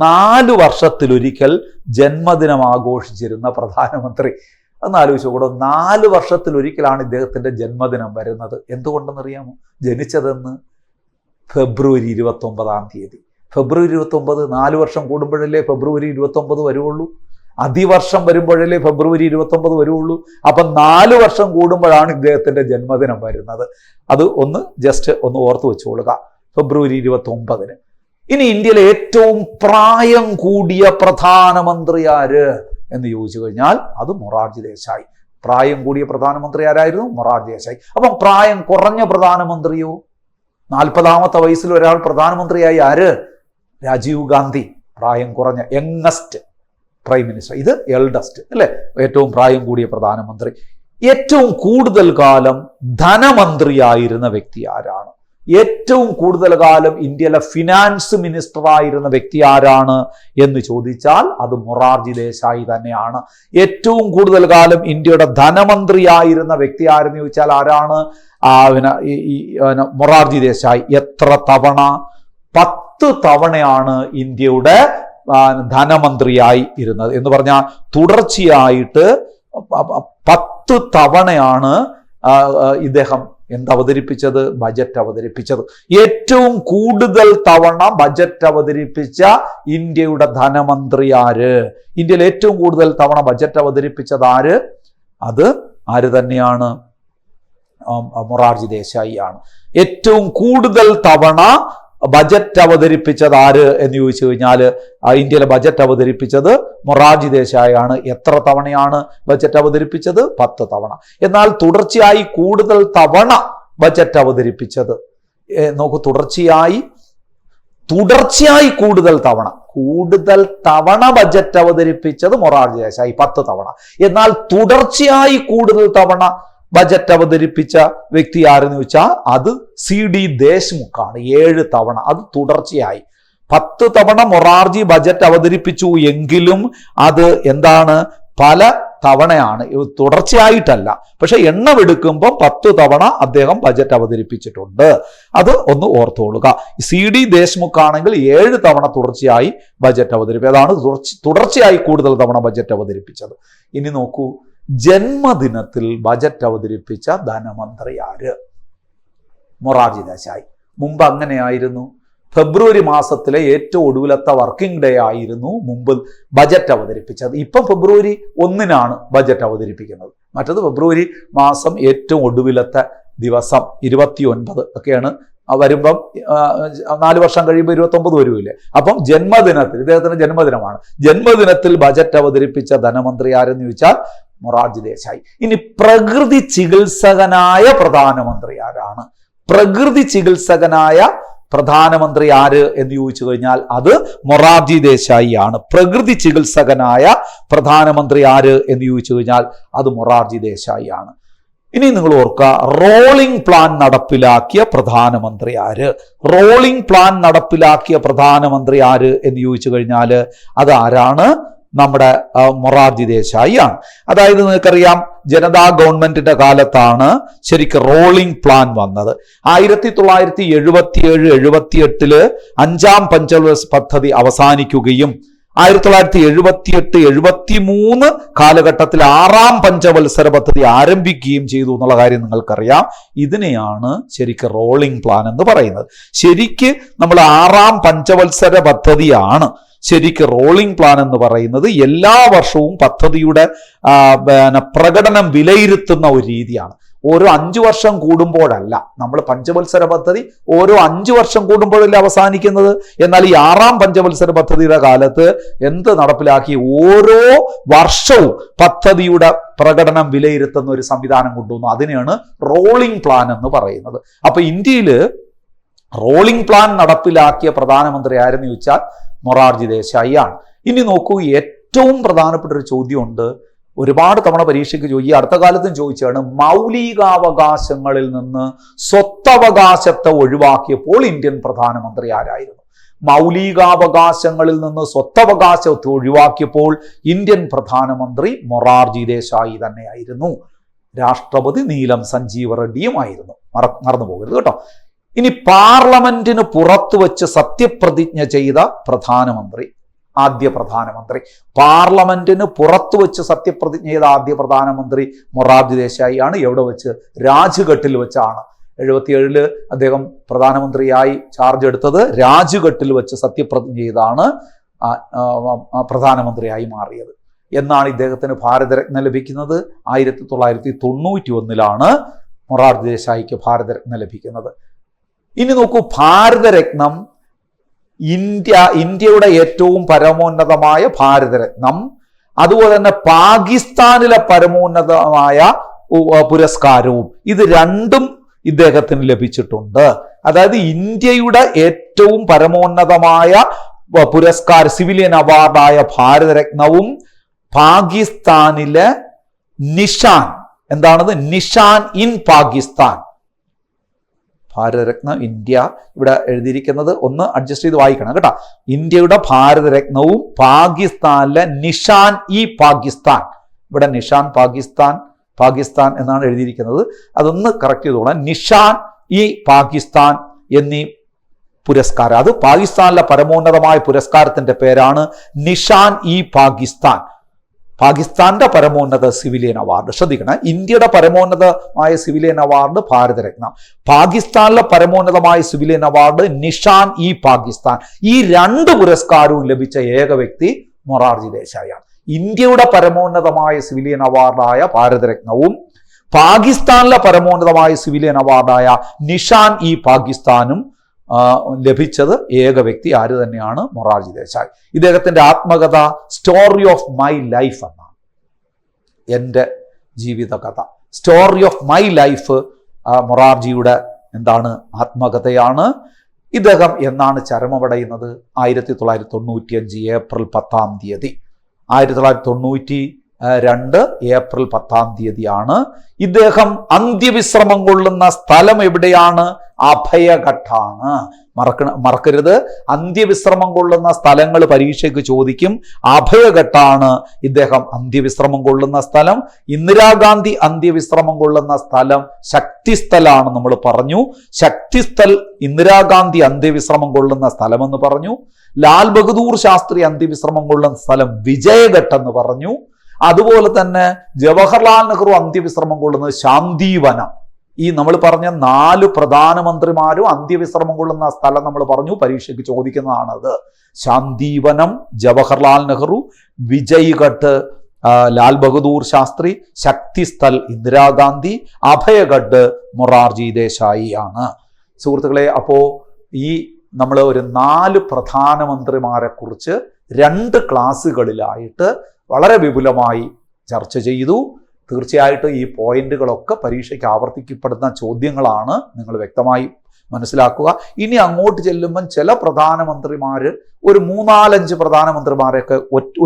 4 വർഷത്തിലൊരിക്കൽ ജന്മദിനം ആഘോഷിച്ചിരുന്ന പ്രധാനമന്ത്രി. അതൊന്ന് ആലോചിച്ചു കൂടെ. 4 വർഷത്തിലൊരിക്കലാണ് ഇദ്ദേഹത്തിന്റെ ജന്മദിനം വരുന്നത്. എന്തുകൊണ്ടെന്നറിയാമോ? ജനിച്ചതെന്ന് ഫെബ്രുവരി 29 ഫെബ്രുവരി 29. 4 വർഷം കൂടുമ്പോഴല്ലേ ഫെബ്രുവരി 29 വരുള്ളൂ. അതിവർഷം വരുമ്പോഴല്ലേ ഫെബ്രുവരി 29 വരുള്ളൂ. അപ്പം 4 വർഷം കൂടുമ്പോഴാണ് ഇദ്ദേഹത്തിന്റെ ജന്മദിനം വരുന്നത്. അത് ജസ്റ്റ് ഒന്ന് ഓർത്ത് വെച്ചുകൊള്ളുക, ഫെബ്രുവരി 29. ഇനി ഇന്ത്യയിലെ ഏറ്റവും പ്രായം കൂടിയ പ്രധാനമന്ത്രി ആര് എന്ന് ചോദിച്ചു കഴിഞ്ഞാൽ അത് മൊറാർജി ദേശായി. പ്രായം കൂടിയ പ്രധാനമന്ത്രി ആരായിരുന്നു? മൊറാർജി ദേശായി. അപ്പം പ്രായം കുറഞ്ഞ പ്രധാനമന്ത്രിയോ? 40ാമത്തെ വയസ്സിൽ ഒരാൾ പ്രധാനമന്ത്രിയായി ആര്? രാജീവ് ഗാന്ധി. പ്രായം കുറഞ്ഞ, യങ്ങസ്റ്റ് പ്രൈം മിനിസ്റ്റർ. ഇത് എൽഡസ്റ്റ് അല്ലെ, ഏറ്റവും പ്രായം കൂടിയ പ്രധാനമന്ത്രി. ഏറ്റവും കൂടുതൽ കാലം ധനമന്ത്രിയായിരുന്ന വ്യക്തി ആരാണ്? ഏറ്റവും കൂടുതൽ കാലം ഇന്ത്യയിലെ ഫിനാൻസ് മിനിസ്റ്റർ ആയിരുന്ന വ്യക്തി ആരാണ് എന്ന് ചോദിച്ചാൽ അത് മൊറാർജി ദേശായി തന്നെയാണ്. ഏറ്റവും കൂടുതൽ കാലം ഇന്ത്യയുടെ ധനമന്ത്രിയായിരുന്ന വ്യക്തി ആരെന്ന് ചോദിച്ചാൽ ആരാണ്? മൊറാർജി ദേശായി. എത്ര തവണ? 10 തവണയാണ് ഇന്ത്യയുടെ ധനമന്ത്രിയായി ഇരുന്നത്. എന്ന് പറഞ്ഞാൽ തുടർച്ചയായിട്ട് 10 തവണയാണ് ഇദ്ദേഹം അവതരിപ്പിച്ചത്? ബജറ്റ് അവതരിപ്പിച്ചത്. ഏറ്റവും കൂടുതൽ തവണ ബജറ്റ് അവതരിപ്പിച്ച ഇന്ത്യയുടെ ധനമന്ത്രി ആര്? ഇന്ത്യയിൽ ഏറ്റവും കൂടുതൽ തവണ ബജറ്റ് അവതരിപ്പിച്ചത് ആര്? അത് ആര് തന്നെയാണ്? മൊറാർജി ദേശായി ആണ്. ഏറ്റവും കൂടുതൽ തവണ ബജറ്റ് അവതരിപ്പിച്ചത് ആര് എന്ന് ചോദിച്ചു കഴിഞ്ഞാൽ ഇന്ത്യയിലെ ബജറ്റ് അവതരിപ്പിച്ചത് മൊറാർജി ദേശായി ആണ്. എത്ര തവണയാണ് ബജറ്റ് അവതരിപ്പിച്ചത്? 10 തവണ. എന്നാൽ തുടർച്ചയായി കൂടുതൽ തവണ ബജറ്റ് അവതരിപ്പിച്ചത് നോക്കൂ, തുടർച്ചയായി തുടർച്ചയായി കൂടുതൽ തവണ ബജറ്റ് അവതരിപ്പിച്ചത് മൊറാർജി ദേശായി 10 തവണ. എന്നാൽ തുടർച്ചയായി കൂടുതൽ തവണ ബജറ്റ് അവതരിപ്പിച്ച വ്യക്തി ആരെന്ന് ചോദിച്ചാൽ അത് CD ദേശ്മുഖാണ്. 7 തവണ. അത് തുടർച്ചയായി 10 തവണ മൊറാർജി ബജറ്റ് അവതരിപ്പിച്ചു എങ്കിലും അത് എന്താണ്, പല തവണയാണ്, തുടർച്ചയായിട്ടല്ല. പക്ഷെ എണ്ണമെടുക്കുമ്പോൾ 10 തവണ അദ്ദേഹം ബജറ്റ് അവതരിപ്പിച്ചിട്ടുണ്ട്. അത് ഒന്ന് ഓർത്തോളുക. CD ദേശ്മുഖ് ആണെങ്കിൽ 7 തവണ തുടർച്ചയായി ബജറ്റ് അവതരിപ്പിച്ചത്. അതാണ് തുടർച്ചയായി കൂടുതൽ തവണ ബജറ്റ് അവതരിപ്പിച്ചത്. ഇനി നോക്കൂ, ജന്മദിനത്തിൽ ബജറ്റ് അവതരിപ്പിച്ച ധനമന്ത്രി ആര്? മൊറാർജി ദേശായി. മുമ്പ് അങ്ങനെയായിരുന്നു. ഫെബ്രുവരി മാസത്തിലെ ഏറ്റവും ഒടുവിലത്തെ വർക്കിംഗ് ഡേ ആയിരുന്നു മുമ്പ് ബജറ്റ് അവതരിപ്പിച്ചത്. ഇപ്പം ഫെബ്രുവരി 1-നാണ് ബജറ്റ് അവതരിപ്പിക്കുന്നത്. മറ്റത് ഫെബ്രുവരി മാസം ഏറ്റവും ഒടുവിലത്തെ ദിവസം 29 ഒക്കെയാണ്. വരുമ്പം 4 വർഷം കഴിയുമ്പോൾ 29 വരുമില്ലേ. അപ്പം ജന്മദിനത്തിൽ, ഇദ്ദേഹത്തിന്റെ ജന്മദിനമാണ്, ജന്മദിനത്തിൽ ബജറ്റ് അവതരിപ്പിച്ച ധനമന്ത്രി ആരെന്ന് ചോദിച്ചാൽ മൊറാർജി ദേശായി. ഇനി പ്രകൃതി ചികിത്സകനായ പ്രധാനമന്ത്രി ആരാണ്? പ്രകൃതി ചികിത്സകനായ പ്രധാനമന്ത്രി ആര് എന്ന് ചോദിച്ചു കഴിഞ്ഞാൽ അത് മൊറാർജി ദേശായി ആണ്. പ്രകൃതി ചികിത്സകനായ പ്രധാനമന്ത്രി ആര് എന്ന് ചോദിച്ചു കഴിഞ്ഞാൽ അത് മൊറാർജി ദേശായി ആണ്. ഇനി നിങ്ങൾ ഓർക്കുക, റോളിംഗ് പ്ലാൻ നടപ്പിലാക്കിയ പ്രധാനമന്ത്രി ആര്? റോളിംഗ് പ്ലാൻ നടപ്പിലാക്കിയ പ്രധാനമന്ത്രി ആര് എന്ന് ചോദിച്ചു കഴിഞ്ഞാൽ അത് ആരാണ്? നമ്മുടെ മൊറാർജി ദേശായി ആണ്. അതായത് നിങ്ങൾക്കറിയാം, ജനതാ ഗവൺമെന്റിന്റെ കാലത്താണ് ശരിക്കും റോളിംഗ് പ്ലാൻ വന്നത്. 1977-78 5ാം പഞ്ചവത്സര പദ്ധതി അവസാനിക്കുകയും 1978-73 കാലഘട്ടത്തിൽ 6ാം പഞ്ചവത്സര പദ്ധതി ആരംഭിക്കുകയും ചെയ്തു എന്നുള്ള കാര്യം നിങ്ങൾക്കറിയാം. ഇതിനെയാണ് ശരിക്കും റോളിംഗ് പ്ലാൻ എന്ന് പറയുന്നത്. ശരിക്ക് നമ്മൾ 6ാം പഞ്ചവത്സര പദ്ധതിയാണ് ശരിക്ക് റോളിംഗ് പ്ലാൻ എന്ന് പറയുന്നത്. എല്ലാ വർഷവും പദ്ധതിയുടെ പ്രകടനം വിലയിരുത്തുന്ന ഒരു രീതിയാണ്. ഓരോ 5 വർഷം കൂടുമ്പോഴല്ല. നമ്മൾ പഞ്ചവത്സര പദ്ധതി ഓരോ 5 വർഷം കൂടുമ്പോഴല്ലേ അവസാനിക്കുന്നത്. എന്നാൽ ഈ 6ാം പഞ്ചവത്സര പദ്ധതിയുടെ കാലത്ത് എന്ത് നടപ്പിലാക്കി? ഓരോ വർഷവും പദ്ധതിയുടെ പ്രകടനം വിലയിരുത്തുന്ന ഒരു സംവിധാനം കൊണ്ടുവന്നു. അതിനെയാണ് റോളിംഗ് പ്ലാൻ എന്ന് പറയുന്നത്. അപ്പൊ ഇന്ത്യയിൽ റോളിംഗ് പ്ലാൻ നടപ്പിലാക്കിയ പ്രധാനമന്ത്രി ആരെന്ന് ചോദിച്ചാൽ മൊറാർജി ദേശായി ആണ്. ഇനി നോക്കൂ, ഏറ്റവും പ്രധാനപ്പെട്ട ഒരു ചോദ്യമുണ്ട്, ഒരുപാട് തവണ പരീക്ഷയ്ക്ക് ചോദിക്കുക, അടുത്ത കാലത്തും ചോദിച്ചാണ്, മൗലികാവകാശങ്ങളിൽ നിന്ന് സ്വത്തവകാശത്തെ ഒഴിവാക്കിയപ്പോൾ ഇന്ത്യൻ പ്രധാനമന്ത്രി ആരായിരുന്നു? മൗലികാവകാശങ്ങളിൽ നിന്ന് സ്വത്തവകാശത്തെ ഒഴിവാക്കിയപ്പോൾ ഇന്ത്യൻ പ്രധാനമന്ത്രി മൊറാർജി ദേശായി തന്നെയായിരുന്നു. രാഷ്ട്രപതി നീലം സഞ്ജീവ റെഡ്ഡിയുമായിരുന്നു. മറന്നു പോകരുത് കേട്ടോ. ഇനി പാർലമെന്റിന് പുറത്തു വെച്ച് സത്യപ്രതിജ്ഞ ചെയ്ത പ്രധാനമന്ത്രി, ആദ്യ പ്രധാനമന്ത്രി, പാർലമെന്റിന് പുറത്തു വെച്ച് സത്യപ്രതിജ്ഞ ചെയ്ത ആദ്യ പ്രധാനമന്ത്രി മൊറാർജി ദേശായി ആണ്. എവിടെ വെച്ച്? രാജ്ഘട്ടിൽ വെച്ചാണ്. 77 അദ്ദേഹം പ്രധാനമന്ത്രിയായി ചാർജ് എടുത്തത്. രാജ്ഘട്ടിൽ വെച്ച് സത്യപ്രതിജ്ഞ ചെയ്താണ് പ്രധാനമന്ത്രിയായി മാറിയത്. എന്നാണ് ഇദ്ദേഹത്തിന് ഭാരതരത്ന ലഭിക്കുന്നത്. 1991 മൊറാർജി ദേശായിക്ക് ഭാരതരത്ന ലഭിക്കുന്നത്. ഇനി നോക്കൂ, ഭാരതരത്നം ഇന്ത്യയുടെ ഏറ്റവും പരമോന്നതമായ ഭാരതരത്നം, അതുപോലെ തന്നെ പാകിസ്ഥാനിലെ പരമോന്നതമായ പുരസ്കാരവും, ഇത് രണ്ടും ഇദ്ദേഹത്തിന് ലഭിച്ചിട്ടുണ്ട്. അതായത് ഇന്ത്യയുടെ ഏറ്റവും പരമോന്നതമായ പുരസ്കാര സിവിലിയൻ അവാർഡായ ഭാരതരത്നവും പാകിസ്ഥാനിലെ നിഷാൻ, എന്താണത്? നിഷാൻ ഇൻ പാകിസ്ഥാൻ. ഭാരതരത്ന ഇന്ത്യ ഇവിടെ എഴുതിയിരിക്കുന്നത് ഒന്ന് അഡ്ജസ്റ്റ് ചെയ്ത് വായിക്കണം കേട്ടോ. ഇന്ത്യയുടെ ഭാരതരത്നവും പാകിസ്ഥാനിലെ നിഷാൻ ഇ പാകിസ്ഥാൻ, ഇവിടെ നിഷാൻ പാകിസ്ഥാൻ എന്നാണ് എഴുതിയിരിക്കുന്നത്. അതൊന്ന് കറക്റ്റ് ചെയ്തോളാം. നിഷാൻ ഇ പാകിസ്ഥാൻ എന്നീ പുരസ്കാരം, അത് പാകിസ്ഥാനിലെ പരമോന്നതമായ പുരസ്കാരത്തിന്റെ പേരാണ് നിഷാൻ ഇ പാകിസ്ഥാൻ. പാകിസ്ഥാന്റെ പരമോന്നത സിവിലിയൻ അവാർഡ്. ശ്രദ്ധിക്കണം, ഇന്ത്യയുടെ പരമോന്നതമായ സിവിലിയൻ അവാർഡ് ഭാരതരത്ന, പാകിസ്ഥാനിലെ പരമോന്നതമായ സിവിലിയൻ അവാർഡ് നിഷാൻ ഇ പാകിസ്ഥാൻ. ഈ 2 പുരസ്കാരവും ലഭിച്ച ഏക വ്യക്തി മൊറാർജി ദേശായിയാണ്. ഇന്ത്യയുടെ പരമോന്നതമായ സിവിലിയൻ അവാർഡായ ഭാരതരത്നവും പാകിസ്ഥാനിലെ പരമോന്നതമായ സിവിലിയൻ അവാർഡായ നിഷാൻ ഇ പാകിസ്ഥാനും ലഭിച്ചത് ഏക വ്യക്തി ആര് തന്നെയാണ്? മൊറാർജി ദേശായി. ഇദ്ദേഹത്തിന്റെ ആത്മകഥ സ്റ്റോറി ഓഫ് മൈ ലൈഫ് എന്നാണ്. എൻ്റെ ജീവിതകഥ, സ്റ്റോറി ഓഫ് മൈ ലൈഫ് മൊറാർജിയുടെ എന്താണ്? ആത്മകഥയാണ്. ഇദ്ദേഹം എന്നാണ് ചരമമടയുന്നത്? 1995 ഏപ്രിൽ 10-ാം തീയതി. 1992 ഏപ്രിൽ 10-ാം തീയതിയാണ്. ഇദ്ദേഹം അന്ത്യവിശ്രമം കൊള്ളുന്ന സ്ഥലം എവിടെയാണ്? അഭയഘട്ടാണ്. മറക്കരുത്, അന്ത്യവിശ്രമം കൊള്ളുന്ന സ്ഥലങ്ങൾ പരീക്ഷയ്ക്ക് ചോദിക്കും. അഭയഘട്ടാണ് ഇദ്ദേഹം അന്ത്യവിശ്രമം കൊള്ളുന്ന സ്ഥലം. ഇന്ദിരാഗാന്ധി അന്ത്യവിശ്രമം കൊള്ളുന്ന സ്ഥലം ശക്തിസ്ഥലാണ് നമ്മൾ പറഞ്ഞു. ശക്തിസ്ഥൽ ഇന്ദിരാഗാന്ധി അന്ത്യവിശ്രമം കൊള്ളുന്ന സ്ഥലമെന്ന് പറഞ്ഞു. ലാൽ ബഹദൂർ ശാസ്ത്രി അന്ത്യവിശ്രമം കൊള്ളുന്ന സ്ഥലം വിജയഘട്ട് എന്ന് പറഞ്ഞു. അതുപോലെ തന്നെ ജവഹർലാൽ നെഹ്റു അന്ത്യവിശ്രമം കൊള്ളുന്നത് ശാന്തിവനം. ഈ നമ്മൾ പറഞ്ഞ 4 പ്രധാനമന്ത്രിമാരും അന്ത്യവിശ്രമം കൊള്ളുന്ന സ്ഥലം നമ്മൾ പറഞ്ഞു, പരീക്ഷയ്ക്ക് ചോദിക്കുന്നതാണത്. ശാന്തിവനം ജവഹർലാൽ നെഹ്റു, വിജയ്ഘട്ട് ലാൽ ബഹദൂർ ശാസ്ത്രി, ശക്തിസ്ഥൽ ഇന്ദിരാഗാന്ധി, അഭയഘട്ട് മൊറാർജി ദേശായി ആണ്. സുഹൃത്തുക്കളെ, അപ്പോൾ ഈ നമ്മൾ ഒരു 4 പ്രധാനമന്ത്രിമാരെ കുറിച്ച് 2 ക്ലാസ്സുകളിലായിട്ട് വളരെ വിപുലമായി ചർച്ച ചെയ്തു. തീർച്ചയായിട്ടും ഈ പോയിന്റുകളൊക്കെ പരീക്ഷയ്ക്ക് ആവർത്തിക്കപ്പെടുന്ന ചോദ്യങ്ങളാണ്, നിങ്ങൾ വ്യക്തമായി മനസ്സിലാക്കുക. ഇനി അങ്ങോട്ട് ചെല്ലുമ്പം ചില പ്രധാനമന്ത്രിമാർ, ഒരു 3-4-5 പ്രധാനമന്ത്രിമാരെയൊക്കെ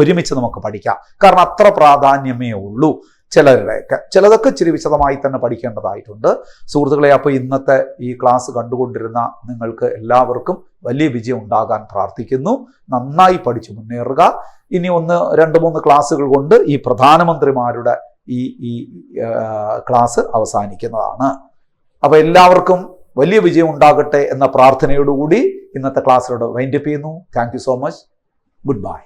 ഒരുമിച്ച് നമുക്ക് പഠിക്കാം. കാരണം അത്ര പ്രാധാന്യമേ ഉള്ളൂ ചിലരുടെയൊക്കെ. ചിലതൊക്കെ ഇച്ചിരി വിശദമായി തന്നെ പഠിക്കേണ്ടതായിട്ടുണ്ട്. സുഹൃത്തുക്കളെ, അപ്പോൾ ഇന്നത്തെ ഈ ക്ലാസ് കണ്ടുകൊണ്ടിരുന്ന നിങ്ങൾക്ക് എല്ലാവർക്കും വലിയ വിജയം ഉണ്ടാകാൻ പ്രാർത്ഥിക്കുന്നു. നന്നായി പഠിച്ചു മുന്നേറുക. ഇനി 1-2-3 ക്ലാസ്സുകൾ കൊണ്ട് ഈ പ്രധാനമന്ത്രിമാരുടെ ഈ ക്ലാസ് അവസാനിക്കുന്നതാണ്. അപ്പോൾ എല്ലാവർക്കും വലിയ വിജയം ഉണ്ടാകട്ടെ എന്ന പ്രാർത്ഥനയോടുകൂടി ഇന്നത്തെ ക്ലാസ്സിലൂടെ വൈൻഡപ്പ് ചെയ്യുന്നു. Thank you so much. Good bye.